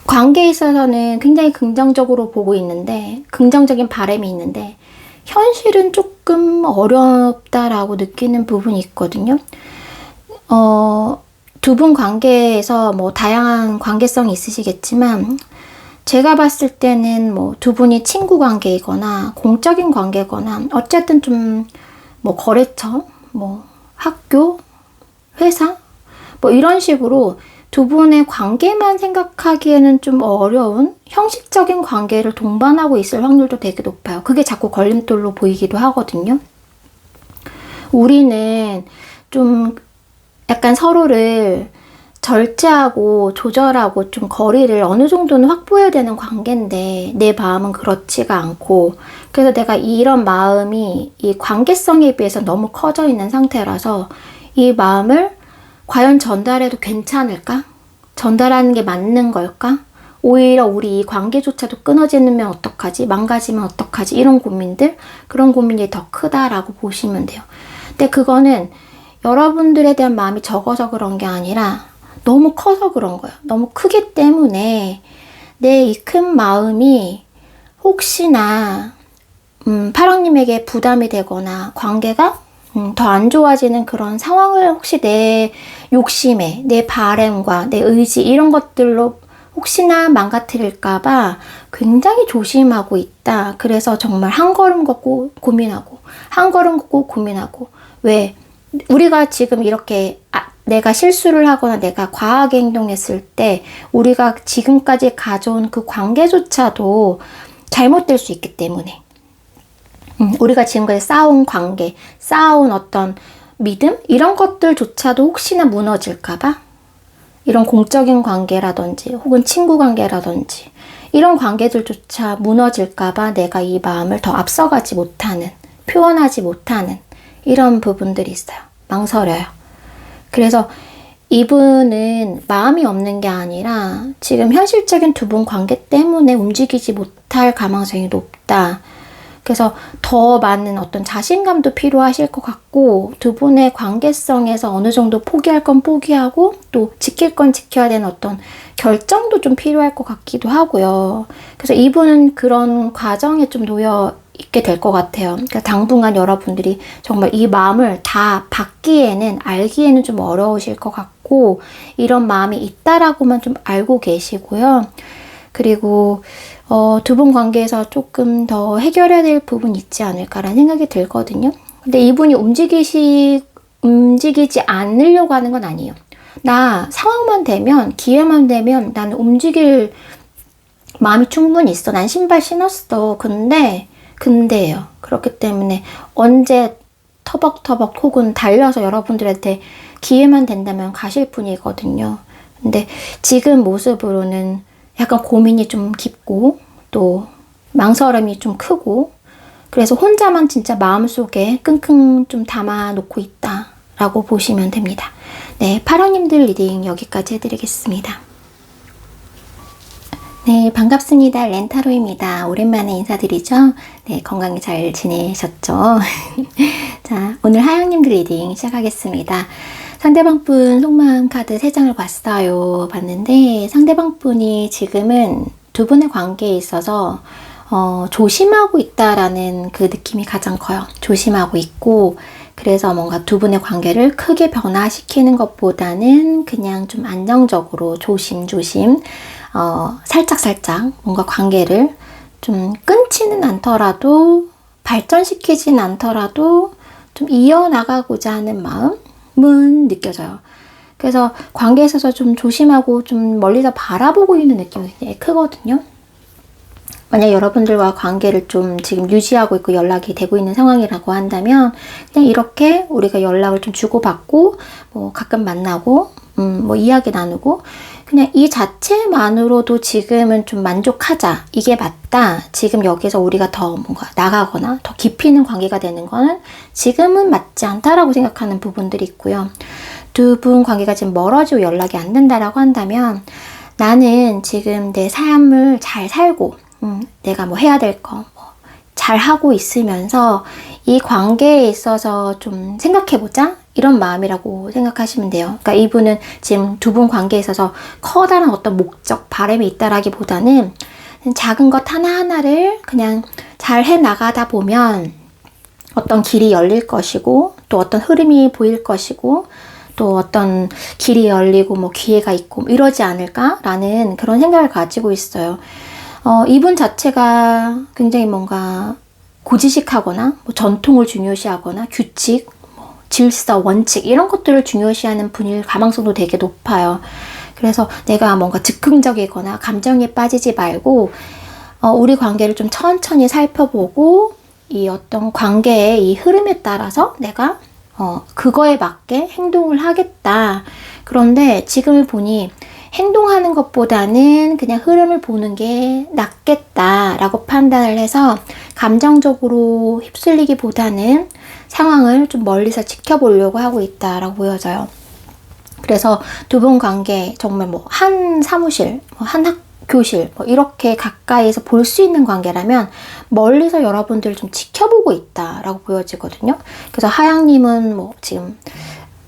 관계에 있어서는 굉장히 긍정적으로 보고 있는데, 긍정적인 바람이 있는데, 현실은 조금 어렵다라고 느끼는 부분이 있거든요. 두 분 관계에서 뭐 다양한 관계성이 있으시겠지만, 제가 봤을 때는 뭐 두 분이 친구 관계이거나 공적인 관계거나 어쨌든 좀 뭐 거래처, 뭐 학교, 회사 뭐 이런 식으로 두 분의 관계만 생각하기에는 좀 어려운 형식적인 관계를 동반하고 있을 확률도 되게 높아요. 그게 자꾸 걸림돌로 보이기도 하거든요. 우리는 좀 약간 서로를 절제하고 조절하고 좀 거리를 어느 정도는 확보해야 되는 관계인데 내 마음은 그렇지가 않고, 그래서 내가 이런 마음이 이 관계성에 비해서 너무 커져 있는 상태라서 이 마음을 과연 전달해도 괜찮을까? 전달하는 게 맞는 걸까? 오히려 우리 이 관계조차도 끊어지면 어떡하지? 망가지면 어떡하지? 이런 고민들, 그런 고민이 더 크다라고 보시면 돼요. 근데 그거는 여러분들에 대한 마음이 적어서 그런 게 아니라 너무 커서 그런 거예요. 너무 크기 때문에 내 이 큰 마음이 혹시나 파랑님에게 부담이 되거나 관계가 더 안 좋아지는 그런 상황을 혹시 내 욕심에, 내 바램과 내 의지 이런 것들로 혹시나 망가뜨릴까봐 굉장히 조심하고 있다. 그래서 정말 한 걸음 걷고 고민하고, 한 걸음 걷고 고민하고. 왜? 우리가 지금 이렇게 내가 실수를 하거나 내가 과하게 행동했을 때 우리가 지금까지 가져온 그 관계조차도 잘못될 수 있기 때문에 우리가 지금까지 쌓아온 관계, 쌓아온 어떤 믿음? 이런 것들조차도 혹시나 무너질까봐 이런 공적인 관계라든지 혹은 친구 관계라든지 이런 관계들조차 무너질까봐 내가 이 마음을 더 앞서가지 못하는, 표현하지 못하는 이런 부분들이 있어요. 망설여요. 그래서 이분은 마음이 없는 게 아니라 지금 현실적인 두 분 관계 때문에 움직이지 못할 가능성이 높다. 그래서 더 많은 어떤 자신감도 필요하실 것 같고, 두 분의 관계성에서 어느 정도 포기할 건 포기하고 또 지킬 건 지켜야 되는 어떤 결정도 좀 필요할 것 같기도 하고요. 그래서 이분은 그런 과정에 좀 놓여 있게 될 것 같아요. 그러니까 당분간 여러분들이 정말 이 마음을 다 받기에는, 알기에는 좀 어려우실 것 같고, 이런 마음이 있다라고만 좀 알고 계시고요. 그리고 두 분 관계에서 조금 더 해결해야 될 부분이 있지 않을까라는 생각이 들거든요. 근데 이분이 움직이지 않으려고 하는 건 아니에요. 나 상황만 되면, 기회만 되면 나는 움직일 마음이 충분히 있어. 난 신발 신었어. 근데요. 그렇기 때문에 언제 터벅터벅 혹은 달려서 여러분들한테 기회만 된다면 가실 분이거든요. 근데 지금 모습으로는 약간 고민이 좀 깊고 또 망설임이 좀 크고, 그래서 혼자만 진짜 마음속에 끙끙 좀 담아놓고 있다라고 보시면 됩니다. 네, 파랑님들 리딩 여기까지 해드리겠습니다. 네, 반갑습니다. 렌타로입니다. 오랜만에 인사드리죠? 네, 건강히 잘 지내셨죠? 자, 오늘 하영님들 리딩 시작하겠습니다. 상대방 분 속마음 카드 3장을 봤어요. 봤는데 상대방 분이 지금은 두 분의 관계에 있어서 조심하고 있다라는 그 느낌이 가장 커요. 조심하고 있고, 그래서 뭔가 두 분의 관계를 크게 변화시키는 것보다는 그냥 좀 안정적으로 조심조심 살짝살짝 뭔가 관계를 좀 끊지는 않더라도 발전시키진 않더라도 좀 이어나가고자 하는 마음은 느껴져요. 그래서 관계에 있어서 좀 조심하고 좀 멀리서 바라보고 있는 느낌이 되게 크거든요. 만약 여러분들과 관계를 좀 지금 유지하고 있고 연락이 되고 있는 상황이라고 한다면 그냥 이렇게 우리가 연락을 좀 주고받고 뭐 가끔 만나고 뭐 이야기 나누고 그냥 이 자체만으로도 지금은 좀 만족하자. 이게 맞다. 지금 여기서 우리가 더 뭔가 나가거나 더 깊이 있는 관계가 되는 거는 지금은 맞지 않다라고 생각하는 부분들이 있고요. 두 분 관계가 지금 멀어지고 연락이 안 된다라고 한다면 나는 지금 내 삶을 잘 살고 내가 뭐 해야 될 거 잘 하고 있으면서 이 관계에 있어서 좀 생각해보자. 이런 마음이라고 생각하시면 돼요. 그러니까 이분은 지금 두 분 관계에 있어서 커다란 어떤 목적, 바람이 있다라기보다는 작은 것 하나하나를 그냥 잘 해나가다 보면 어떤 길이 열릴 것이고 또 어떤 흐름이 보일 것이고 또 어떤 길이 열리고 뭐 기회가 있고 뭐 이러지 않을까라는 그런 생각을 가지고 있어요. 이분 자체가 굉장히 뭔가 고지식하거나 뭐 전통을 중요시하거나 규칙, 뭐 질서, 원칙 이런 것들을 중요시하는 분일 가망성도 되게 높아요. 그래서 내가 뭔가 즉흥적이거나 감정에 빠지지 말고 우리 관계를 좀 천천히 살펴보고 이 어떤 관계의 이 흐름에 따라서 내가 그거에 맞게 행동을 하겠다. 그런데 지금을 보니 행동하는 것보다는 그냥 흐름을 보는 게 낫겠다라고 판단을 해서 감정적으로 휩쓸리기보다는 상황을 좀 멀리서 지켜보려고 하고 있다라고 보여져요. 그래서 두 분 관계 정말 뭐 한 사무실, 한 학교실 이렇게 가까이서 볼 수 있는 관계라면 멀리서 여러분들을 좀 지켜보고 있다라고 보여지거든요. 그래서 하양님은 뭐 지금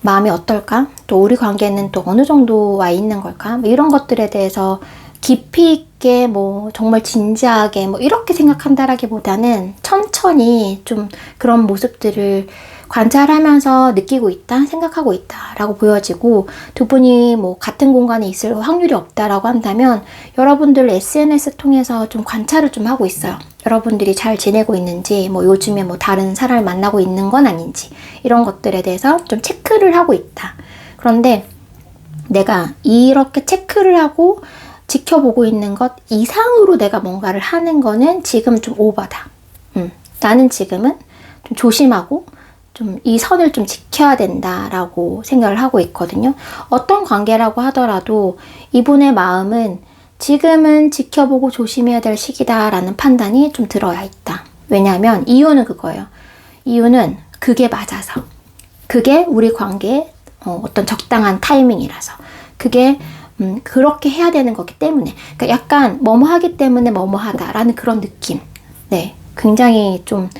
마음이 어떨까? 또 우리 관계는 또 어느 정도 와 있는 걸까? 뭐 이런 것들에 대해서 깊이 있게 뭐 정말 진지하게 뭐 이렇게 생각한다라기보다는 천천히 좀 그런 모습들을 관찰하면서 느끼고 있다, 생각하고 있다라고 보여지고 두 분이 뭐 같은 공간에 있을 확률이 없다라고 한다면 여러분들 SNS 통해서 좀 관찰을 좀 하고 있어요. 여러분들이 잘 지내고 있는지, 뭐 요즘에 뭐 다른 사람을 만나고 있는 건 아닌지 이런 것들에 대해서 좀 체크를 하고 있다. 그런데 내가 이렇게 체크를 하고 지켜보고 있는 것 이상으로 내가 뭔가를 하는 거는 지금 좀 오버다. 나는 지금은 좀 조심하고 좀 이 선을 좀 지켜야 된다라고 생각을 하고 있거든요. 어떤 관계라고 하더라도 이분의 마음은 지금은 지켜보고 조심해야 될 시기다라는 판단이 좀 들어야 있다. 왜냐하면 이유는 그거예요. 이유는 그게 맞아서. 그게 우리 관계의 어떤 적당한 타이밍이라서. 그게 그렇게 해야 되는 거기 때문에. 그러니까 약간 뭐뭐 하기 때문에 뭐뭐 하다라는 그런 느낌. 네, 굉장히 좀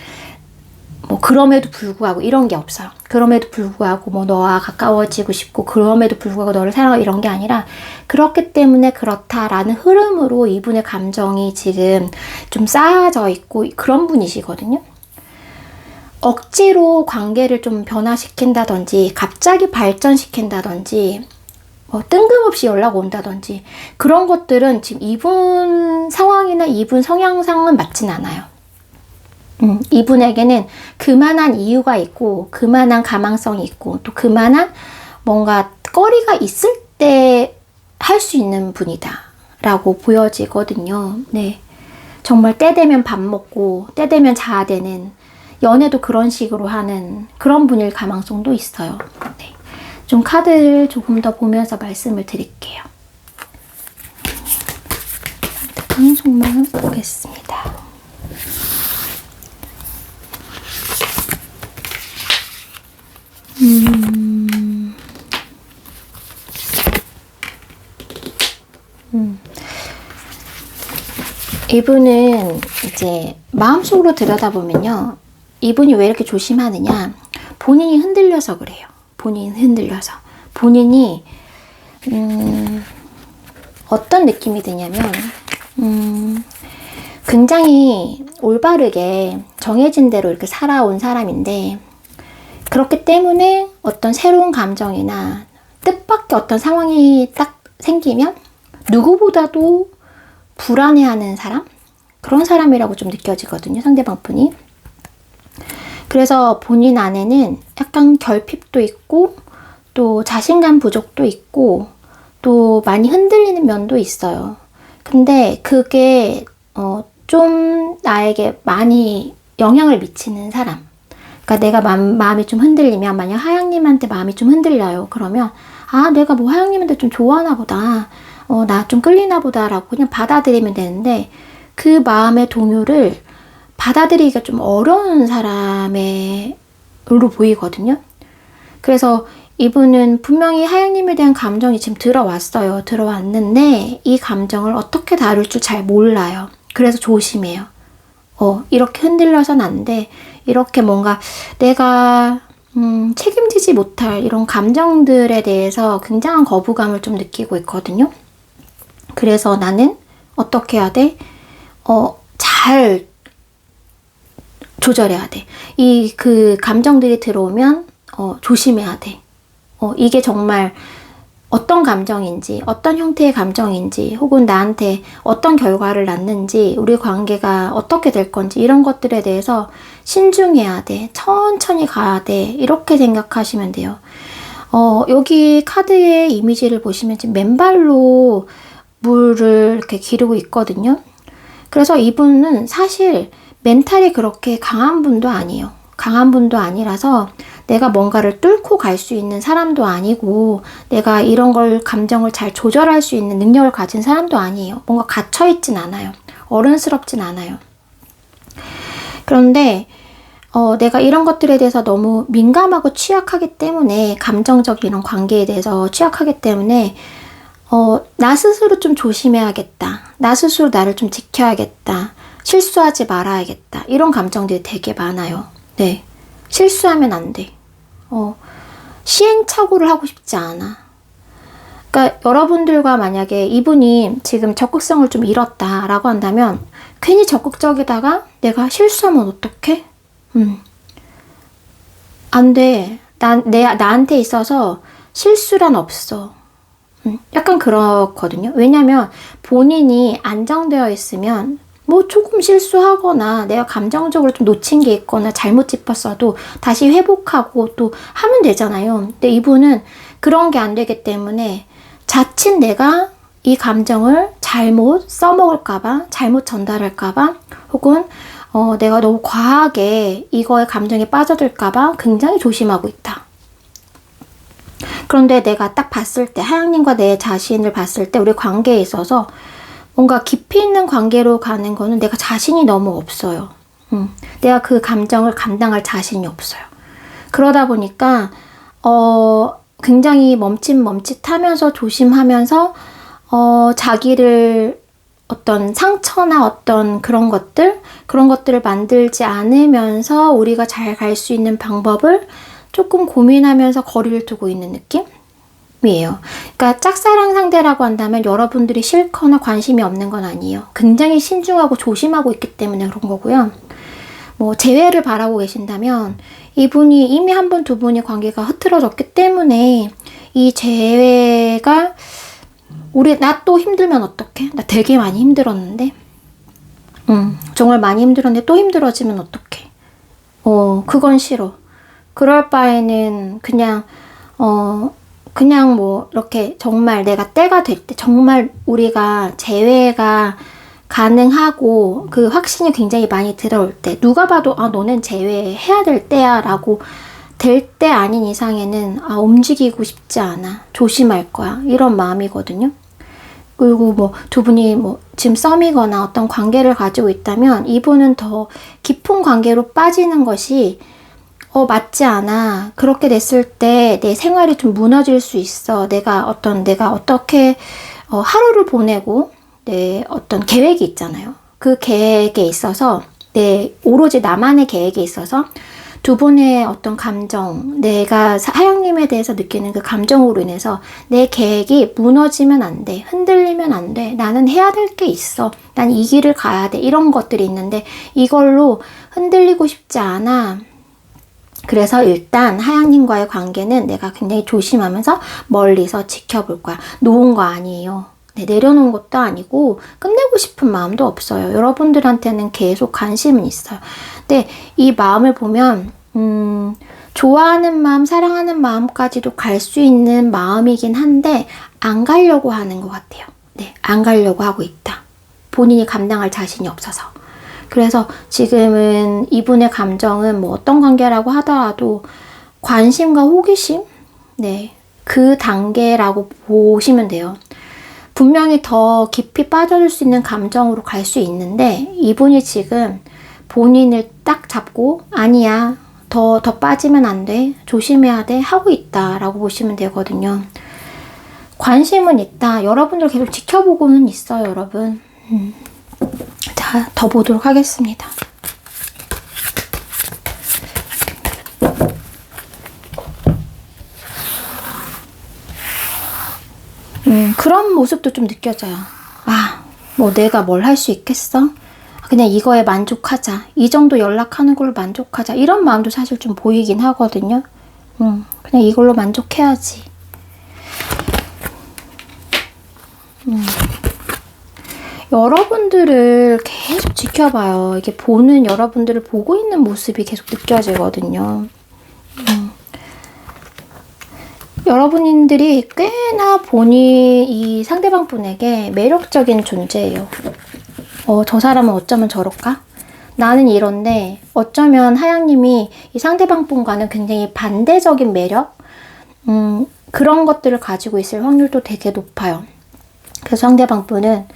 뭐 그럼에도 불구하고 이런 게 없어요. 그럼에도 불구하고 뭐 너와 가까워지고 싶고 그럼에도 불구하고 너를 사랑하고 이런 게 아니라 그렇기 때문에 그렇다라는 흐름으로 이분의 감정이 지금 좀 쌓여져 있고 그런 분이시거든요. 억지로 관계를 좀 변화시킨다든지 갑자기 발전시킨다든지 뭐 뜬금없이 연락 온다든지 그런 것들은 지금 이분 상황이나 이분 성향상은 맞진 않아요. 이분에게는 그만한 이유가 있고 그만한 가망성이 있고 또 그만한 뭔가 거리가 있을 때 할 수 있는 분이다 라고 보여지거든요. 네, 정말 때 되면 밥 먹고 때 되면 자야 되는 연애도 그런 식으로 하는 그런 분일 가망성도 있어요. 네, 좀 카드를 조금 더 보면서 말씀을 드릴게요. 방송만 보겠습니다. 이분은 이제 마음속으로 들여다보면요. 이분이 왜 이렇게 조심하느냐. 본인이 흔들려서 그래요. 본인이 흔들려서. 본인이 어떤 느낌이 드냐면 굉장히 올바르게 정해진 대로 이렇게 살아온 사람인데 그렇기 때문에 어떤 새로운 감정이나 뜻밖의 어떤 상황이 딱 생기면 누구보다도 불안해하는 사람? 그런 사람이라고 좀 느껴지거든요. 상대방 분이. 그래서 본인 안에는 약간 결핍도 있고 또 자신감 부족도 있고 또 많이 흔들리는 면도 있어요. 근데 그게 좀 나에게 많이 영향을 미치는 사람. 그러니까 내가 마음이 좀 흔들리면, 만약 하양님한테 마음이 좀 흔들려요. 그러면 아, 내가 뭐 하양님한테 좀 좋아하나 보다. 나 좀 끌리나 보다라고 그냥 받아들이면 되는데, 그 마음의 동요를 받아들이기가 좀 어려운 사람으로 보이거든요. 그래서 이분은 분명히 하양님에 대한 감정이 지금 들어왔어요. 들어왔는데 이 감정을 어떻게 다룰 줄 잘 몰라요. 그래서 조심해요. 이렇게 흔들려서는 안 돼. 이렇게 뭔가 내가 책임지지 못할 이런 감정들에 대해서 굉장한 거부감을 좀 느끼고 있거든요. 그래서 나는 어떻게 해야 돼? 잘 조절해야 돼. 그 감정들이 들어오면 조심해야 돼. 이게 정말 어떤 감정인지, 어떤 형태의 감정인지, 혹은 나한테 어떤 결과를 낳는지, 우리 관계가 어떻게 될 건지, 이런 것들에 대해서 신중해야 돼. 천천히 가야 돼. 이렇게 생각하시면 돼요. 여기 카드의 이미지를 보시면 지금 맨발로 물을 이렇게 기르고 있거든요. 그래서 이분은 사실 멘탈이 그렇게 강한 분도 아니에요. 강한 분도 아니라서 내가 뭔가를 뚫고 갈 수 있는 사람도 아니고, 내가 이런 걸 감정을 잘 조절할 수 있는 능력을 가진 사람도 아니에요. 뭔가 갇혀있진 않아요. 어른스럽진 않아요. 그런데 내가 이런 것들에 대해서 너무 민감하고 취약하기 때문에, 감정적 이런 관계에 대해서 취약하기 때문에 나 스스로 좀 조심해야겠다. 나 스스로 나를 좀 지켜야겠다. 실수하지 말아야겠다. 이런 감정들이 되게 많아요. 네. 실수하면 안 돼. 시행착오를 하고 싶지 않아. 그러니까 여러분들과 만약에 이분이 지금 적극성을 좀 잃었다라고 한다면, 괜히 적극적이다가 내가 실수하면 어떡해? 안 돼. 나한테 있어서 실수란 없어. 약간 그렇거든요. 왜냐면 본인이 안정되어 있으면 뭐 조금 실수하거나 내가 감정적으로 좀 놓친 게 있거나 잘못 짚었어도 다시 회복하고 또 하면 되잖아요. 근데 이분은 그런 게 안 되기 때문에 자칫 내가 이 감정을 잘못 써먹을까봐, 잘못 전달할까봐, 혹은 내가 너무 과하게 이거의 감정에 빠져들까봐 굉장히 조심하고 있다. 그런데 내가 딱 봤을 때, 하양님과 내 자신을 봤을 때 우리 관계에 있어서 뭔가 깊이 있는 관계로 가는 거는 내가 자신이 너무 없어요. 내가 그 감정을 감당할 자신이 없어요. 그러다 보니까 굉장히 멈칫멈칫하면서 조심하면서 자기를 어떤 상처나 어떤 그런 것들을 만들지 않으면서 우리가 잘 갈 수 있는 방법을 조금 고민하면서 거리를 두고 있는 느낌이에요. 그러니까 짝사랑 상대라고 한다면 여러분들이 싫거나 관심이 없는 건 아니에요. 굉장히 신중하고 조심하고 있기 때문에 그런 거고요. 뭐 재회를 바라고 계신다면 이분이 이미 한 번, 두 분의 관계가 흐트러졌기 때문에 이 재회가 나 또 힘들면 어떡해? 나 되게 많이 힘들었는데 정말 많이 힘들었는데 또 힘들어지면 어떡해? 그건 싫어. 그럴 바에는 그냥 뭐 이렇게 정말 내가 때가 될 때, 정말 우리가 재회가 가능하고 그 확신이 굉장히 많이 들어올 때, 누가 봐도 너는 재회해야 될 때야 라고 될 때 아닌 이상에는 움직이고 싶지 않아, 조심할 거야, 이런 마음이거든요. 그리고 뭐 두 분이 뭐 지금 썸이거나 어떤 관계를 가지고 있다면 이분은 더 깊은 관계로 빠지는 것이 맞지 않아. 그렇게 됐을 때 내 생활이 좀 무너질 수 있어. 내가 어떻게 하루를 보내고 내 어떤 계획이 있잖아요. 그 계획에 있어서 오로지 나만의 계획에 있어서 두 분의 어떤 감정, 내가 하양님에 대해서 느끼는 그 감정으로 인해서 내 계획이 무너지면 안 돼. 흔들리면 안 돼. 나는 해야 될 게 있어. 난 이 길을 가야 돼. 이런 것들이 있는데 이걸로 흔들리고 싶지 않아. 그래서 일단 하양님과의 관계는 내가 굉장히 조심하면서 멀리서 지켜볼 거야. 놓은 거 아니에요. 내려놓은 것도 아니고 끝내고 싶은 마음도 없어요. 여러분들한테는 계속 관심은 있어요. 근데 이 마음을 보면 좋아하는 마음, 사랑하는 마음까지도 갈 수 있는 마음이긴 한데 안 가려고 하는 것 같아요. 네, 안 가려고 하고 있다. 본인이 감당할 자신이 없어서. 그래서 지금은 이분의 감정은 뭐 어떤 관계라고 하더라도 관심과 호기심? 네, 그 단계라고 보시면 돼요. 분명히 더 깊이 빠져들 수 있는 감정으로 갈 수 있는데 이분이 지금 본인을 딱 잡고 아니야, 더 빠지면 안 돼, 조심해야 돼 하고 있다라고 보시면 되거든요. 관심은 있다. 여러분들 계속 지켜보고는 있어요, 여러분. 자, 더 보도록 하겠습니다. 그런 모습도 좀 느껴져요. 아, 뭐 내가 뭘 할 수 있겠어? 그냥 이거에 만족하자. 이 정도 연락하는 걸로 만족하자. 이런 마음도 사실 좀 보이긴 하거든요. 그냥 이걸로 만족해야지. 여러분들을 계속 지켜봐요. 이게 보는 여러분들을 보고 있는 모습이 계속 느껴지거든요. 여러분들이 꽤나 본인 이 상대방 분에게 매력적인 존재예요. 저 사람은 어쩌면 저럴까? 나는 이런데 어쩌면 하양님이 이 상대방 분과는 굉장히 반대적인 매력? 그런 것들을 가지고 있을 확률도 되게 높아요. 그래서 상대방 분은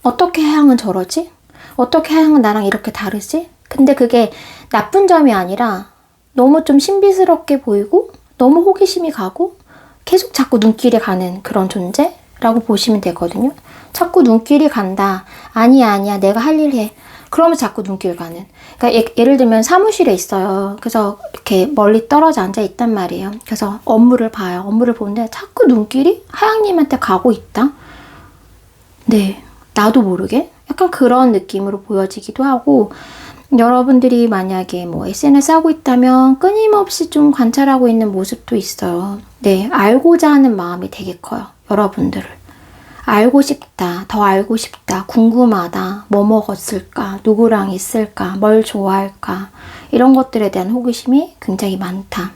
어떻게 하양은 저러지? 어떻게 하양은 나랑 이렇게 다르지? 근데 그게 나쁜 점이 아니라 너무 좀 신비스럽게 보이고 너무 호기심이 가고 계속 자꾸 눈길이 가는 그런 존재라고 보시면 되거든요. 자꾸 눈길이 간다. 아니야, 내가 할 일 해. 그러면 자꾸 눈길 가는. 그러니까 예를 들면 사무실에 있어요. 그래서 이렇게 멀리 떨어져 앉아 있단 말이에요. 그래서 업무를 봐요. 업무를 보는데 자꾸 눈길이 하양님한테 가고 있다. 네, 나도 모르게 약간 그런 느낌으로 보여지기도 하고, 여러분들이 만약에 뭐 SNS 하고 있다면 끊임없이 좀 관찰하고 있는 모습도 있어요. 네, 알고자 하는 마음이 되게 커요. 여러분들을. 알고 싶다, 더 알고 싶다, 궁금하다, 뭐 먹었을까, 누구랑 있을까, 뭘 좋아할까, 이런 것들에 대한 호기심이 굉장히 많다.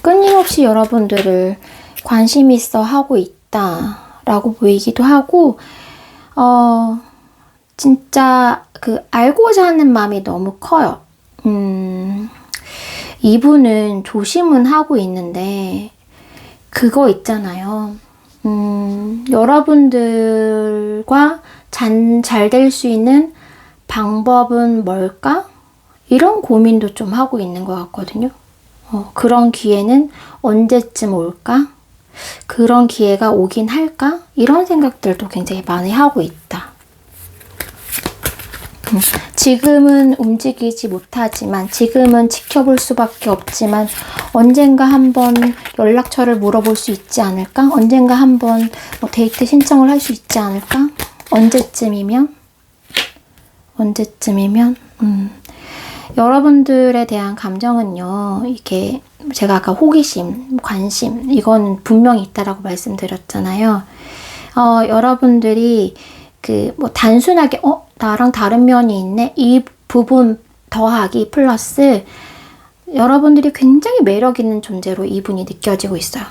끊임없이 여러분들을 관심 있어 하고 있다라고 보이기도 하고, 진짜 그 알고자 하는 마음이 너무 커요. 이분은 조심은 하고 있는데 그거 있잖아요. 여러분들과 잘 될 수 있는 방법은 뭘까? 이런 고민도 좀 하고 있는 것 같거든요. 그런 기회는 언제쯤 올까? 그런 기회가 오긴 할까? 이런 생각들도 굉장히 많이 하고 있다. 지금은 움직이지 못하지만, 지금은 지켜볼 수밖에 없지만 언젠가 한번 연락처를 물어볼 수 있지 않을까? 언젠가 한번 데이트 신청을 할 수 있지 않을까? 언제쯤이면? 여러분들에 대한 감정은요, 이게 제가 아까 호기심, 관심, 이건 분명히 있다라고 말씀드렸잖아요. 여러분들이 뭐 단순하게 나랑 다른 면이 있네, 이 부분 더하기 플러스 여러분들이 굉장히 매력 있는 존재로 이분이 느껴지고 있어요.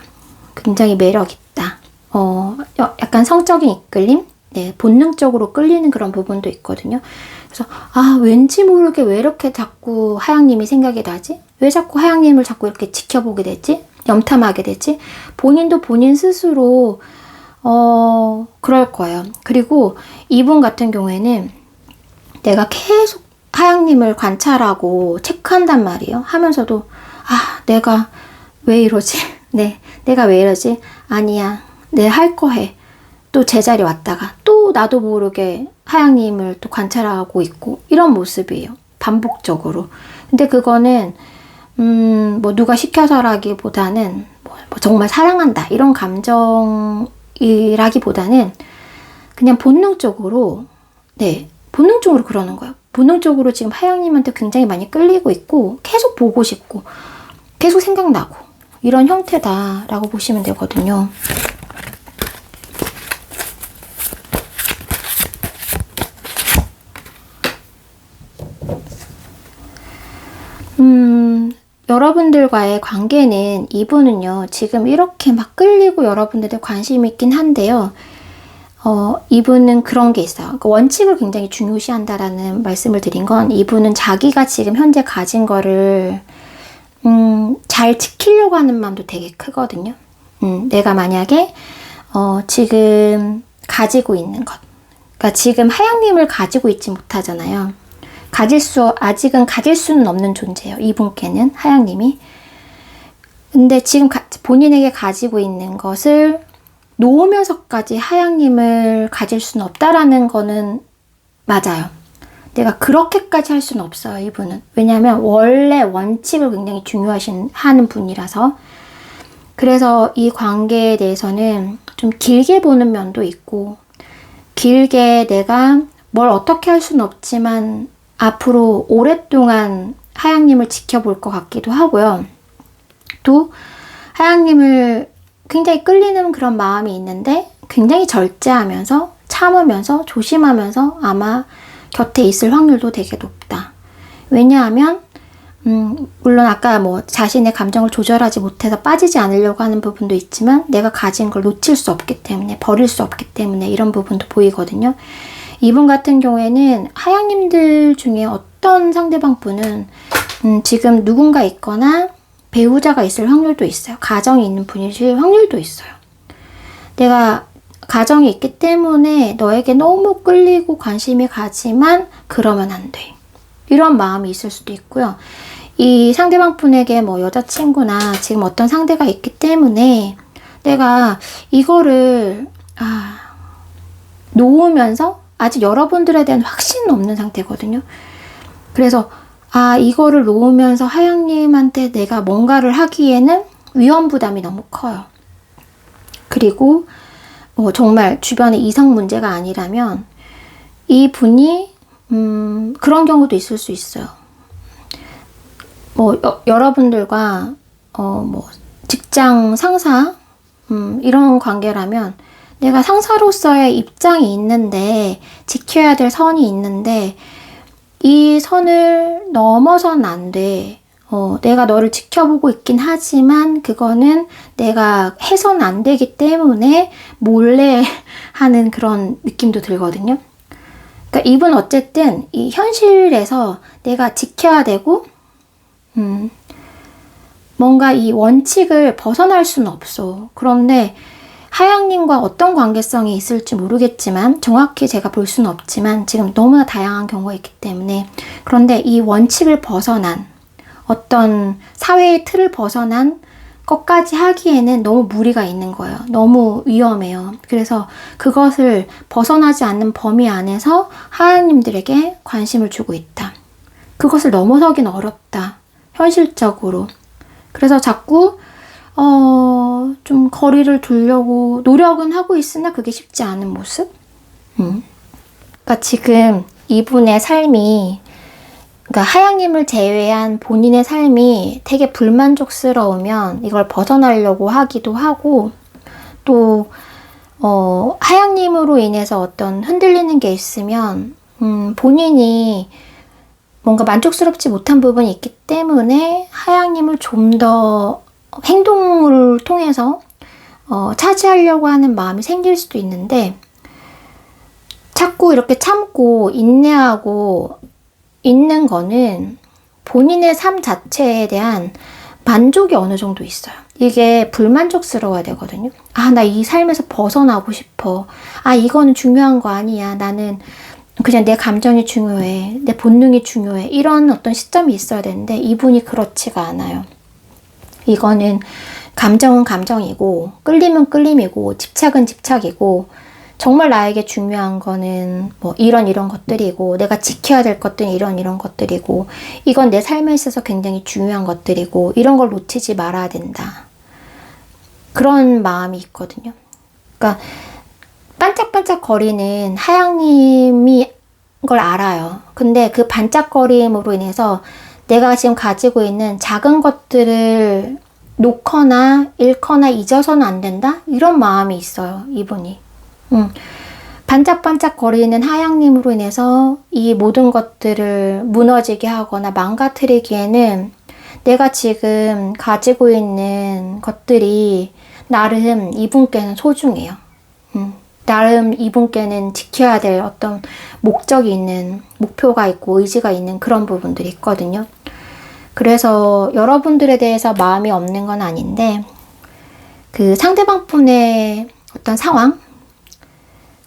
굉장히 매력 있다. 약간 성적인 이끌림? 네, 본능적으로 끌리는 그런 부분도 있거든요. 그래서 왠지 모르게 왜 이렇게 자꾸 하양님이 생각이 나지? 왜 자꾸 하양님을 자꾸 이렇게 지켜보게 되지? 염탐하게 되지? 본인도 본인 스스로 그럴 거예요. 그리고 이분 같은 경우에는 내가 계속 하양님을 관찰하고 체크한단 말이에요. 하면서도 내가 왜 이러지? 네, 내가 왜 이러지? 아니야, 내 할 거 해. 또 제자리 왔다가 또 나도 모르게 하양님을 또 관찰하고 있고, 이런 모습이에요. 반복적으로. 근데 그거는 뭐 누가 시켜서라기보다는 뭐 정말 사랑한다 이런 감정이라기보다는 그냥 본능적으로, 네, 본능적으로 그러는 거예요. 본능적으로 지금 하양님한테 굉장히 많이 끌리고 있고 계속 보고 싶고 계속 생각나고 이런 형태다라고 보시면 되거든요. 여러분들과의 관계는 이분은요, 지금 이렇게 막 끌리고 여러분들의 관심이 있긴 한데요. 이분은 그런 게 있어요. 그러니까 원칙을 굉장히 중요시한다라는 말씀을 드린 건 이분은 자기가 지금 현재 가진 거를 잘 지키려고 하는 마음도 되게 크거든요. 내가 만약에 지금 가지고 있는 것, 그러니까 지금 하양님을 가지고 있지 못하잖아요. 아직은 가질 수는 없는 존재예요. 이분께는 하양님이. 근데 지금 본인에게 가지고 있는 것을 놓으면서까지 하양님을 가질 수는 없다라는 거는 맞아요. 내가 그렇게까지 할 수는 없어요, 이분은. 왜냐하면 원래 원칙을 굉장히 하는 분이라서. 그래서 이 관계에 대해서는 좀 길게 보는 면도 있고, 길게 내가 뭘 어떻게 할 수는 없지만 앞으로 오랫동안 하양님을 지켜볼 것 같기도 하고요. 또 하양님을 굉장히 끌리는 그런 마음이 있는데 굉장히 절제하면서 참으면서 조심하면서 아마 곁에 있을 확률도 되게 높다. 왜냐하면 물론 아까 뭐 자신의 감정을 조절하지 못해서 빠지지 않으려고 하는 부분도 있지만 내가 가진 걸 놓칠 수 없기 때문에, 버릴 수 없기 때문에 이런 부분도 보이거든요. 이분 같은 경우에는 하양님들 중에 어떤 상대방 분은 지금 누군가 있거나 배우자가 있을 확률도 있어요. 가정이 있는 분이실 확률도 있어요. 내가 가정이 있기 때문에 너에게 너무 끌리고 관심이 가지만 그러면 안 돼. 이런 마음이 있을 수도 있고요. 이 상대방 분에게 뭐 여자친구나 지금 어떤 상대가 있기 때문에 내가 이거를 놓으면서 아직 여러분들에 대한 확신은 없는 상태거든요. 그래서 이거를 놓으면서 하양님한테 내가 뭔가를 하기에는 위험 부담이 너무 커요. 그리고 정말 주변에 이성 문제가 아니라면 이 분이 그런 경우도 있을 수 있어요. 여러분들과 직장 상사 이런 관계라면 내가 상사로서의 입장이 있는데 지켜야 될 선이 있는데 이 선을 넘어서는 안 돼. 내가 너를 지켜보고 있긴 하지만 그거는 내가 해서는 안 되기 때문에 몰래 하는 그런 느낌도 들거든요. 그러니까 이분 어쨌든 이 현실에서 내가 지켜야 되고 뭔가 이 원칙을 벗어날 수는 없어. 그런데 하양님과 어떤 관계성이 있을지 모르겠지만 정확히 제가 볼 수는 없지만 지금 너무나 다양한 경우가 있기 때문에 그런데 이 원칙을 벗어난 어떤 사회의 틀을 벗어난 것까지 하기에는 너무 무리가 있는 거예요. 너무 위험해요. 그래서 그것을 벗어나지 않는 범위 안에서 하양님들에게 관심을 주고 있다. 그것을 넘어서긴 어렵다. 현실적으로. 그래서 자꾸 좀 거리를 두려고 노력은 하고 있으나 그게 쉽지 않은 모습? 그러니까 지금 이분의 삶이, 그러니까 하양님을 제외한 본인의 삶이 되게 불만족스러우면 이걸 벗어나려고 하기도 하고, 또 하양님으로 인해서 어떤 흔들리는 게 있으면 본인이 뭔가 만족스럽지 못한 부분이 있기 때문에 하양님을 좀 더 행동을 통해서 차지하려고 하는 마음이 생길 수도 있는데 자꾸 이렇게 참고 인내하고 있는 거는 본인의 삶 자체에 대한 만족이 어느 정도 있어요. 이게 불만족스러워야 되거든요. 나 이 삶에서 벗어나고 싶어. 이거는 중요한 거 아니야. 나는 그냥 내 감정이 중요해. 내 본능이 중요해. 이런 어떤 시점이 있어야 되는데 이분이 그렇지가 않아요. 이거는 감정은 감정이고 끌림은 끌림이고 집착은 집착이고 정말 나에게 중요한 거는 뭐 이런 것들이고 내가 지켜야 될 것들은 이런 것들이고 이건 내 삶에 있어서 굉장히 중요한 것들이고 이런 걸 놓치지 말아야 된다. 그런 마음이 있거든요. 그러니까 반짝반짝 거리는 하양님이 걸 알아요. 근데 그 반짝거림으로 인해서 내가 지금 가지고 있는 작은 것들을 놓거나 잃거나 잊어서는 안 된다? 이런 마음이 있어요, 이분이. 반짝반짝 거리는 하양님으로 인해서 이 모든 것들을 무너지게 하거나 망가뜨리기에는 내가 지금 가지고 있는 것들이 나름 이분께는 소중해요. 나름 이분께는 지켜야 될 어떤 목적이 있는, 목표가 있고 의지가 있는 그런 부분들이 있거든요. 그래서 여러분들에 대해서 마음이 없는 건 아닌데, 그 상대방 분의 어떤 상황?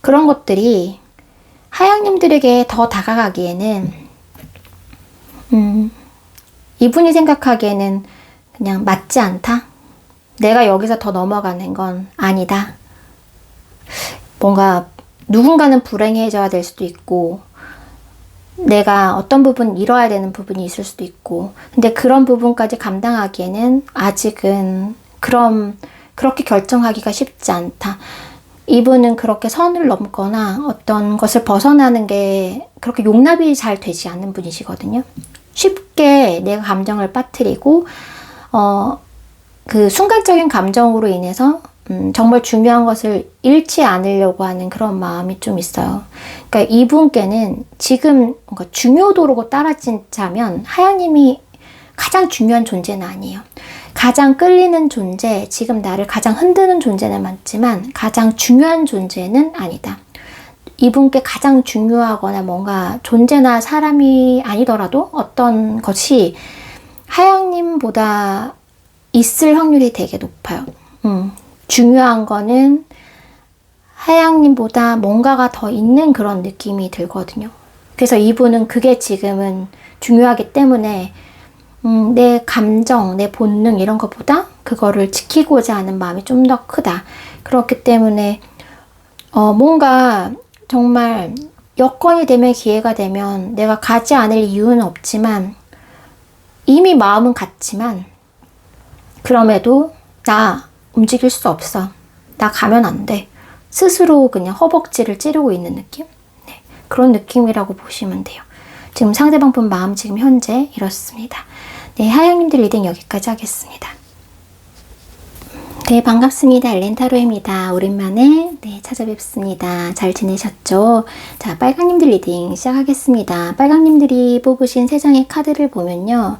그런 것들이 하양님들에게 더 다가가기에는, 이분이 생각하기에는 그냥 맞지 않다? 내가 여기서 더 넘어가는 건 아니다. 뭔가 누군가는 불행해져야 될 수도 있고, 내가 어떤 부분 잃어야 되는 부분이 있을 수도 있고, 근데 그런 부분까지 감당하기에는 아직은 그렇게 결정하기가 쉽지 않다. 이분은 그렇게 선을 넘거나 어떤 것을 벗어나는 게 그렇게 용납이 잘 되지 않는 분이시거든요. 쉽게 내가 감정을 빠뜨리고, 그 순간적인 감정으로 인해서 정말 중요한 것을 잃지 않으려고 하는 그런 마음이 좀 있어요. 그러니까 이분께는 지금 뭔가 중요도로 따라진다면 하양님이 가장 중요한 존재는 아니에요. 가장 끌리는 존재, 지금 나를 가장 흔드는 존재는 맞지만 가장 중요한 존재는 아니다. 이분께 가장 중요하거나 뭔가 존재나 사람이 아니더라도 어떤 것이 하양님보다 있을 확률이 되게 높아요. 중요한 거는 하양님보다 뭔가가 더 있는 그런 느낌이 들거든요. 그래서 이분은 그게 지금은 중요하기 때문에 내 감정, 내 본능 이런 것보다 그거를 지키고자 하는 마음이 좀 더 크다. 그렇기 때문에 뭔가 정말 여건이 되면, 기회가 되면 내가 가지 않을 이유는 없지만 이미 마음은 갔지만 그럼에도 나 움직일 수 없어. 나 가면 안 돼. 스스로 그냥 허벅지를 찌르고 있는 느낌? 네, 그런 느낌이라고 보시면 돼요. 지금 상대방 분 마음 지금 현재 이렇습니다. 네, 하양님들 리딩 여기까지 하겠습니다. 네, 반갑습니다. 엘렌타로입니다. 오랜만에 찾아뵙습니다. 잘 지내셨죠? 자, 빨강님들 리딩 시작하겠습니다. 빨강님들이 뽑으신 세 장의 카드를 보면요.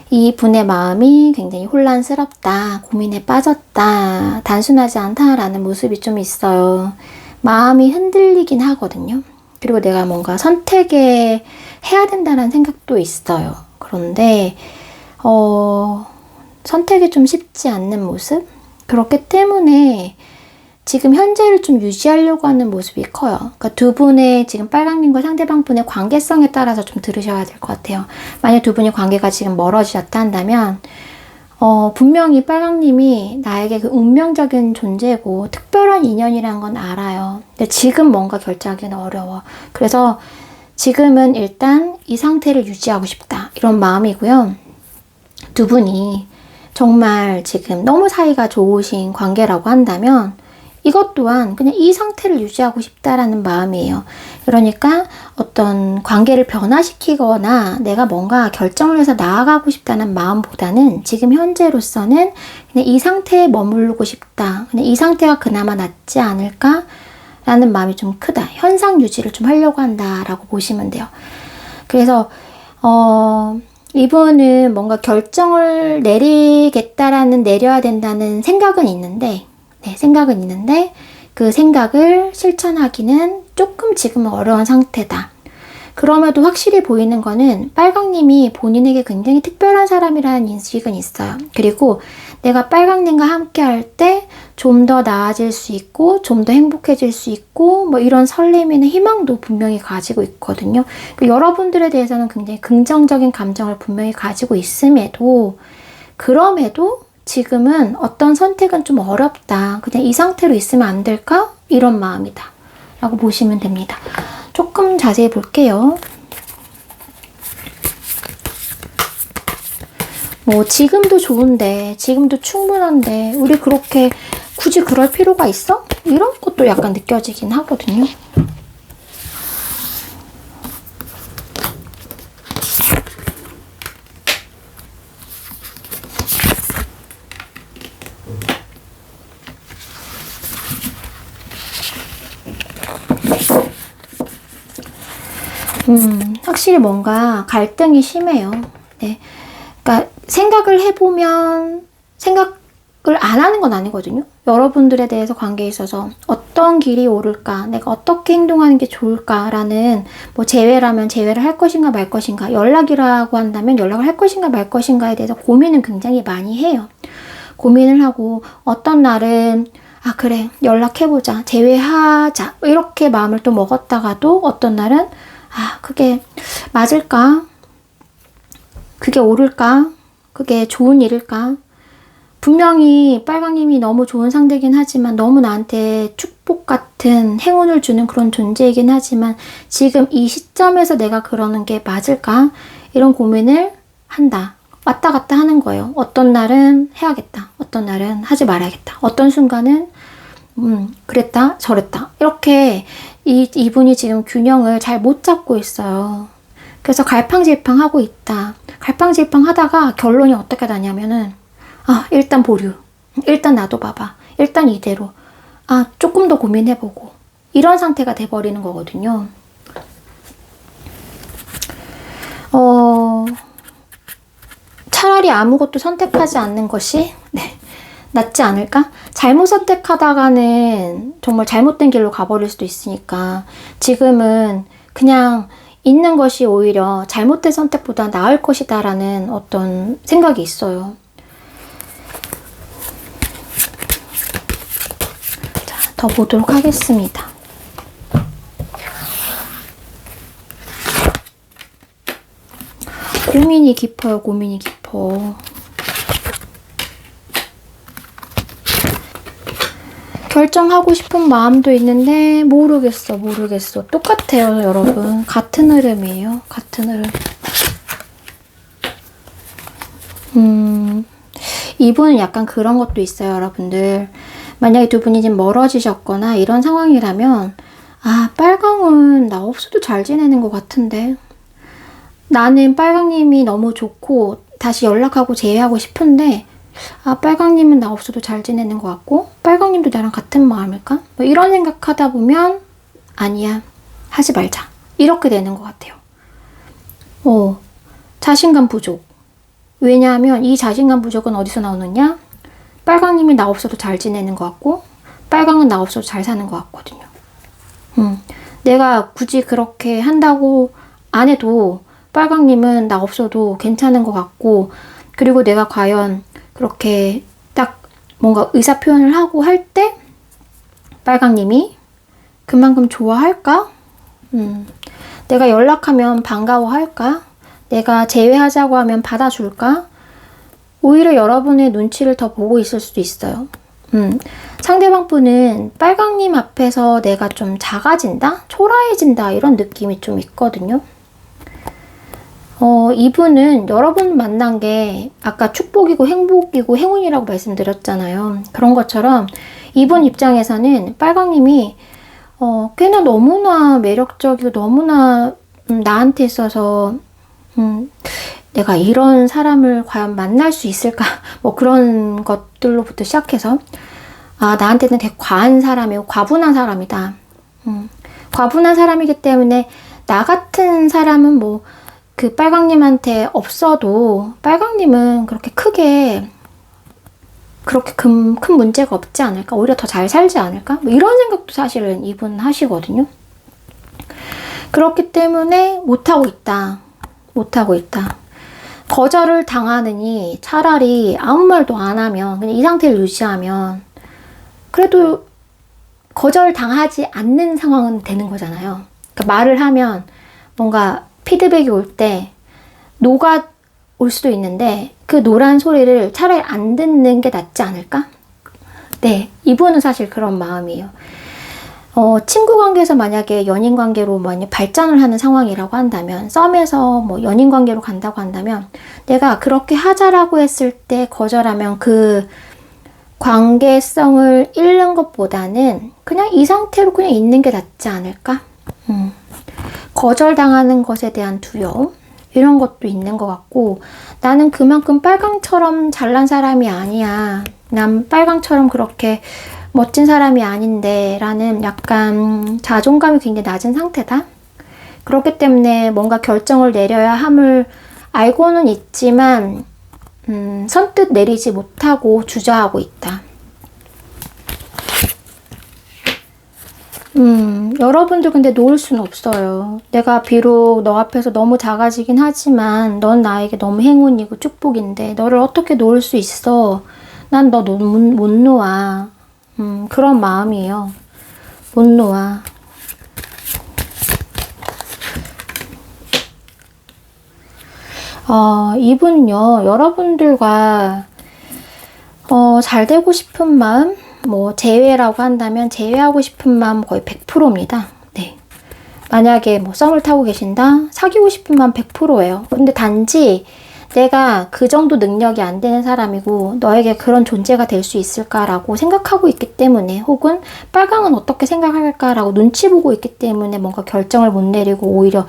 이 분의 마음이 굉장히 혼란스럽다, 고민에 빠졌다, 단순하지 않다라는 모습이 좀 있어요. 마음이 흔들리긴 하거든요. 그리고 내가 뭔가 선택에 해야 된다는 생각도 있어요. 그런데 선택이 좀 쉽지 않는 모습? 그렇기 때문에 지금 현재를 좀 유지하려고 하는 모습이 커요. 그러니까 두 분의 지금 빨강님과 상대방 분의 관계성에 따라서 좀 들으셔야 될 것 같아요. 만약 두 분의 관계가 지금 멀어지셨다 한다면 분명히 빨강님이 나에게 그 운명적인 존재고 특별한 인연이란 건 알아요. 근데 지금 뭔가 결정하기는 어려워. 그래서 지금은 일단 이 상태를 유지하고 싶다. 이런 마음이고요. 두 분이 정말 지금 너무 사이가 좋으신 관계라고 한다면 이것 또한 그냥 이 상태를 유지하고 싶다라는 마음이에요. 그러니까 어떤 관계를 변화시키거나 내가 뭔가 결정을 해서 나아가고 싶다는 마음보다는 지금 현재로서는 그냥 이 상태에 머무르고 싶다. 그냥 이 상태가 그나마 낫지 않을까라는 마음이 좀 크다. 현상 유지를 좀 하려고 한다라고 보시면 돼요. 그래서 이분은 뭔가 결정을 내려야 된다는 생각은 있는데 그 생각을 실천하기는 조금 지금은 어려운 상태다. 그럼에도 확실히 보이는 거는 빨강님이 본인에게 굉장히 특별한 사람이라는 인식은 있어요. 그리고 내가 빨강님과 함께 할 때 좀 더 나아질 수 있고 좀 더 행복해질 수 있고 뭐 이런 설렘이나 희망도 분명히 가지고 있거든요. 여러분들에 대해서는 굉장히 긍정적인 감정을 분명히 가지고 있음에도 그럼에도 지금은 어떤 선택은 좀 어렵다. 그냥 이 상태로 있으면 안 될까? 이런 마음이다. 라고 보시면 됩니다. 조금 자세히 볼게요. 뭐 지금도 좋은데, 지금도 충분한데 우리 그렇게 굳이 그럴 필요가 있어? 이런 것도 약간 느껴지긴 하거든요. 확실히 뭔가 갈등이 심해요. 네. 그러니까 생각을 해보면 생각을 안 하는 건 아니거든요. 여러분들에 대해서 관계에 있어서 어떤 길이 옳을까, 내가 어떻게 행동하는 게 좋을까라는, 뭐 재회라면 재회를 할 것인가 말 것인가, 연락이라고 한다면 연락을 할 것인가 말 것인가에 대해서 고민은 굉장히 많이 해요. 고민을 하고 어떤 날은 아 그래 연락해보자, 재회하자 이렇게 마음을 또 먹었다가도 어떤 날은 아 그게 맞을까, 그게 옳을까, 그게 좋은 일일까. 분명히 빨강님이 너무 좋은 상대긴 하지만 너무 나한테 축복 같은 행운을 주는 그런 존재이긴 하지만 지금 이 시점에서 내가 그러는 게 맞을까? 이런 고민을 한다. 왔다 갔다 하는 거예요. 어떤 날은 해야겠다. 어떤 날은 하지 말아야겠다. 어떤 순간은 그랬다 저랬다. 이렇게 이분이 지금 균형을 잘 못 잡고 있어요. 그래서 갈팡질팡하고 있다. 갈팡질팡 하다가 결론이 어떻게 나냐면은 아 일단 보류, 일단 놔둬봐봐, 일단 이대로, 아 조금 더 고민해보고, 이런 상태가 돼버리는 거거든요. 차라리 아무것도 선택하지 않는 것이 낫지 않을까? 잘못 선택하다가는 정말 잘못된 길로 가버릴 수도 있으니까 지금은 그냥 있는 것이 오히려 잘못된 선택보다 나을 것이다 라는 어떤 생각이 있어요. 자, 더 보도록 하겠습니다. 고민이 깊어요. 고민이 깊어. 결정하고 싶은 마음도 있는데 모르겠어. 똑같아요, 여러분. 같은 흐름이에요. 같은 흐름. 이분은 약간 그런 것도 있어요, 여러분들. 만약에 두 분이 지금 멀어지셨거나 이런 상황이라면 아, 빨강은 나 없어도 잘 지내는 것 같은데, 나는 빨강님이 너무 좋고 다시 연락하고 재회하고 싶은데 아 빨강님은 나 없어도 잘 지내는 것 같고 빨강님도 나랑 같은 마음일까? 뭐 이런 생각하다 보면 아니야, 하지 말자, 이렇게 되는 것 같아요. 자신감 부족. 왜냐하면 이 자신감 부족은 어디서 나오느냐? 빨강님이 나 없어도 잘 지내는 것 같고 빨강은 나 없어도 잘 사는 것 같거든요. 내가 굳이 그렇게 한다고 안 해도 빨강님은 나 없어도 괜찮은 것 같고, 그리고 내가 과연 그렇게 딱 뭔가 의사표현을 하고 할 때 빨강님이 그만큼 좋아할까? 내가 연락하면 반가워할까? 내가 재회하자고 하면 받아줄까? 오히려 여러분의 눈치를 더 보고 있을 수도 있어요. 상대방 분은 빨강님 앞에서 내가 좀 작아진다? 초라해진다? 이런 느낌이 좀 있거든요. 이분은 여러분 만난 게 아까 축복이고 행복이고 행운이라고 말씀드렸잖아요. 그런 것처럼 이분 입장에서는 빨강님이 꽤나 너무나 매력적이고 너무나 나한테 있어서 내가 이런 사람을 과연 만날 수 있을까? 뭐 그런 것들로부터 시작해서 아 나한테는 되게 과한 사람이고 과분한 사람이다. 과분한 사람이기 때문에 나 같은 사람은 뭐 그 빨강님한테 없어도 빨강님은 그렇게 크게 그렇게 큰 문제가 없지 않을까? 오히려 더 잘 살지 않을까? 뭐 이런 생각도 사실은 이분 하시거든요. 그렇기 때문에 못하고 있다. 거절을 당하느니 차라리 아무 말도 안 하면 그냥 이 상태를 유지하면 그래도 거절 당하지 않는 상황은 되는 거잖아요. 그러니까 말을 하면 뭔가 피드백이 올 때 노가 올 수도 있는데 그 노란 소리를 차라리 안 듣는 게 낫지 않을까? 네, 이분은 사실 그런 마음이에요. 친구 관계에서 만약에 연인 관계로 많이 발전을 하는 상황이라고 한다면, 썸에서 뭐 연인 관계로 간다고 한다면 내가 그렇게 하자라고 했을 때 거절하면 그 관계성을 잃는 것보다는 그냥 이 상태로 그냥 있는 게 낫지 않을까? 거절당하는 것에 대한 두려움? 이런 것도 있는 것 같고, 나는 그만큼 빨강처럼 잘난 사람이 아니야. 난 빨강처럼 그렇게 멋진 사람이 아닌데 라는 약간 자존감이 굉장히 낮은 상태다. 그렇기 때문에 뭔가 결정을 내려야 함을 알고는 있지만 선뜻 내리지 못하고 주저하고 있다. 여러분들 근데 놓을 수는 없어요. 내가 비록 너 앞에서 너무 작아지긴 하지만 넌 나에게 너무 행운이고 축복인데 너를 어떻게 놓을 수 있어? 난 너 못 놓아. 그런 마음이에요. 못 놓아. 이분요, 여러분들과 잘 되고 싶은 마음, 뭐 제외라고 한다면 제외하고 싶은 마음 거의 100%입니다. 네. 만약에 뭐 썸을 타고 계신다? 사귀고 싶은 마음 100%예요. 근데 단지 내가 그 정도 능력이 안 되는 사람이고 너에게 그런 존재가 될 수 있을까라고 생각하고 있기 때문에, 혹은 빨강은 어떻게 생각할까라고 눈치 보고 있기 때문에 뭔가 결정을 못 내리고 오히려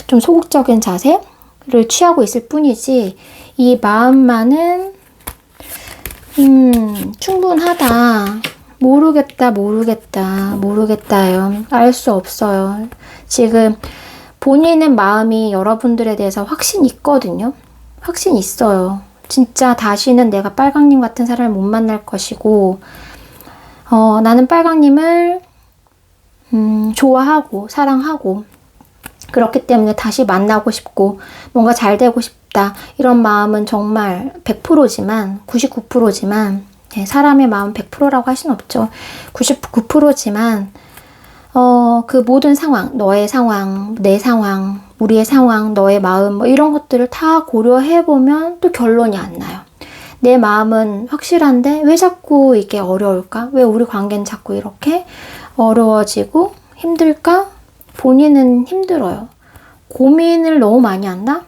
좀 소극적인 자세를 취하고 있을 뿐이지, 이 마음만은 충분하다. 모르겠다요. 알 수 없어요. 지금 본인은 마음이 여러분들에 대해서 확신 있거든요. 확신 있어요. 진짜 다시는 내가 빨강님 같은 사람을 못 만날 것이고, 나는 빨강님을 좋아하고 사랑하고, 그렇기 때문에 다시 만나고 싶고 뭔가 잘 되고 싶다, 이런 마음은 정말 100%지만 99%지만 사람의 마음 100%라고 할 수는 없죠. 99%지만 그 모든 상황, 너의 상황, 내 상황, 우리의 상황, 너의 마음, 뭐 이런 것들을 다 고려해보면 또 결론이 안 나요. 내 마음은 확실한데 왜 자꾸 이게 어려울까? 왜 우리 관계는 자꾸 이렇게 어려워지고 힘들까? 본인은 힘들어요. 고민을 너무 많이 한다?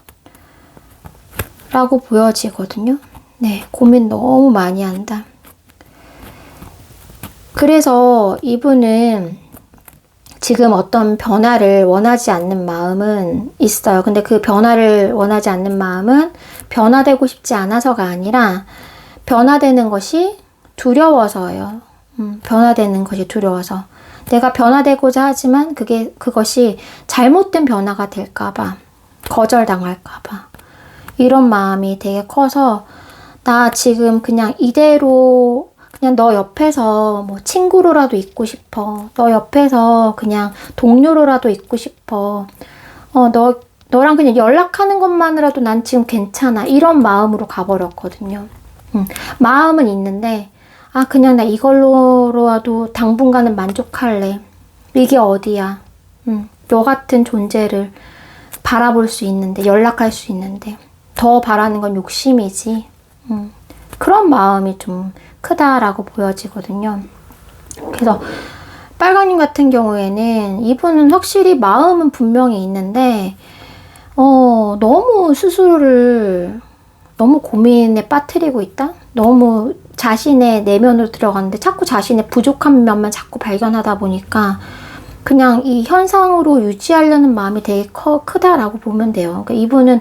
라고 보여지거든요. 네, 고민 너무 많이 한다. 그래서 이분은 지금 어떤 변화를 원하지 않는 마음은 있어요. 근데 그 변화를 원하지 않는 마음은 변화되고 싶지 않아서가 아니라 변화되는 것이 두려워서예요. 변화되는 것이 두려워서. 내가 변화되고자 하지만 그것이 잘못된 변화가 될까봐, 거절당할까봐, 이런 마음이 되게 커서 나 지금 그냥 이대로 그냥 너 옆에서 뭐 친구로라도 있고 싶어. 너 옆에서 그냥 동료로라도 있고 싶어. 너랑 그냥 연락하는 것만으로도 난 지금 괜찮아. 이런 마음으로 가버렸거든요. 마음은 있는데 그냥 나 이걸로라도 당분간은 만족할래. 이게 어디야. 너 같은 존재를 바라볼 수 있는데, 연락할 수 있는데 더 바라는 건 욕심이지. 그런 마음이 좀 크다라고 보여지거든요. 그래서 빨강님 같은 경우에는 이분은 확실히 마음은 분명히 있는데 너무 스스로를 너무 고민에 빠뜨리고 있다? 너무 자신의 내면으로 들어갔는데 자꾸 자신의 부족한 면만 자꾸 발견하다 보니까 그냥 이 현상으로 유지하려는 마음이 되게 크다라고 보면 돼요. 그러니까 이분은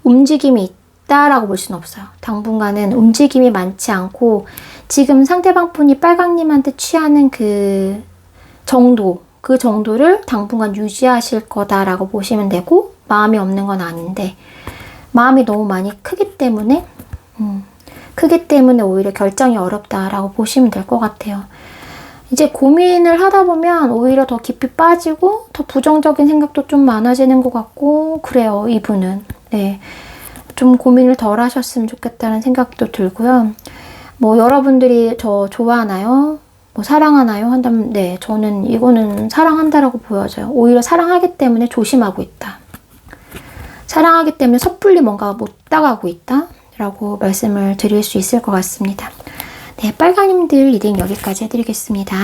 움직임이 있다라고 볼 수는 없어요. 당분간은 움직임이 많지 않고 지금 상대방 분이 빨강님한테 취하는 그 정도를 당분간 유지하실 거다라고 보시면 되고, 마음이 없는 건 아닌데 마음이 너무 많이 크기 때문에 오히려 결정이 어렵다라고 보시면 될 것 같아요. 이제 고민을 하다 보면 오히려 더 깊이 빠지고 더 부정적인 생각도 좀 많아지는 것 같고 그래요. 이분은 좀 고민을 덜 하셨으면 좋겠다는 생각도 들고요. 뭐 여러분들이 저 좋아하나요? 뭐 사랑하나요? 한다면 저는 이거는 사랑한다라고 보여져요. 오히려 사랑하기 때문에 조심하고 있다. 사랑하기 때문에 섣불리 뭔가 못 다가가고 있다 라고 말씀을 드릴 수 있을 것 같습니다. 빨강님들 리딩 여기까지 해드리겠습니다.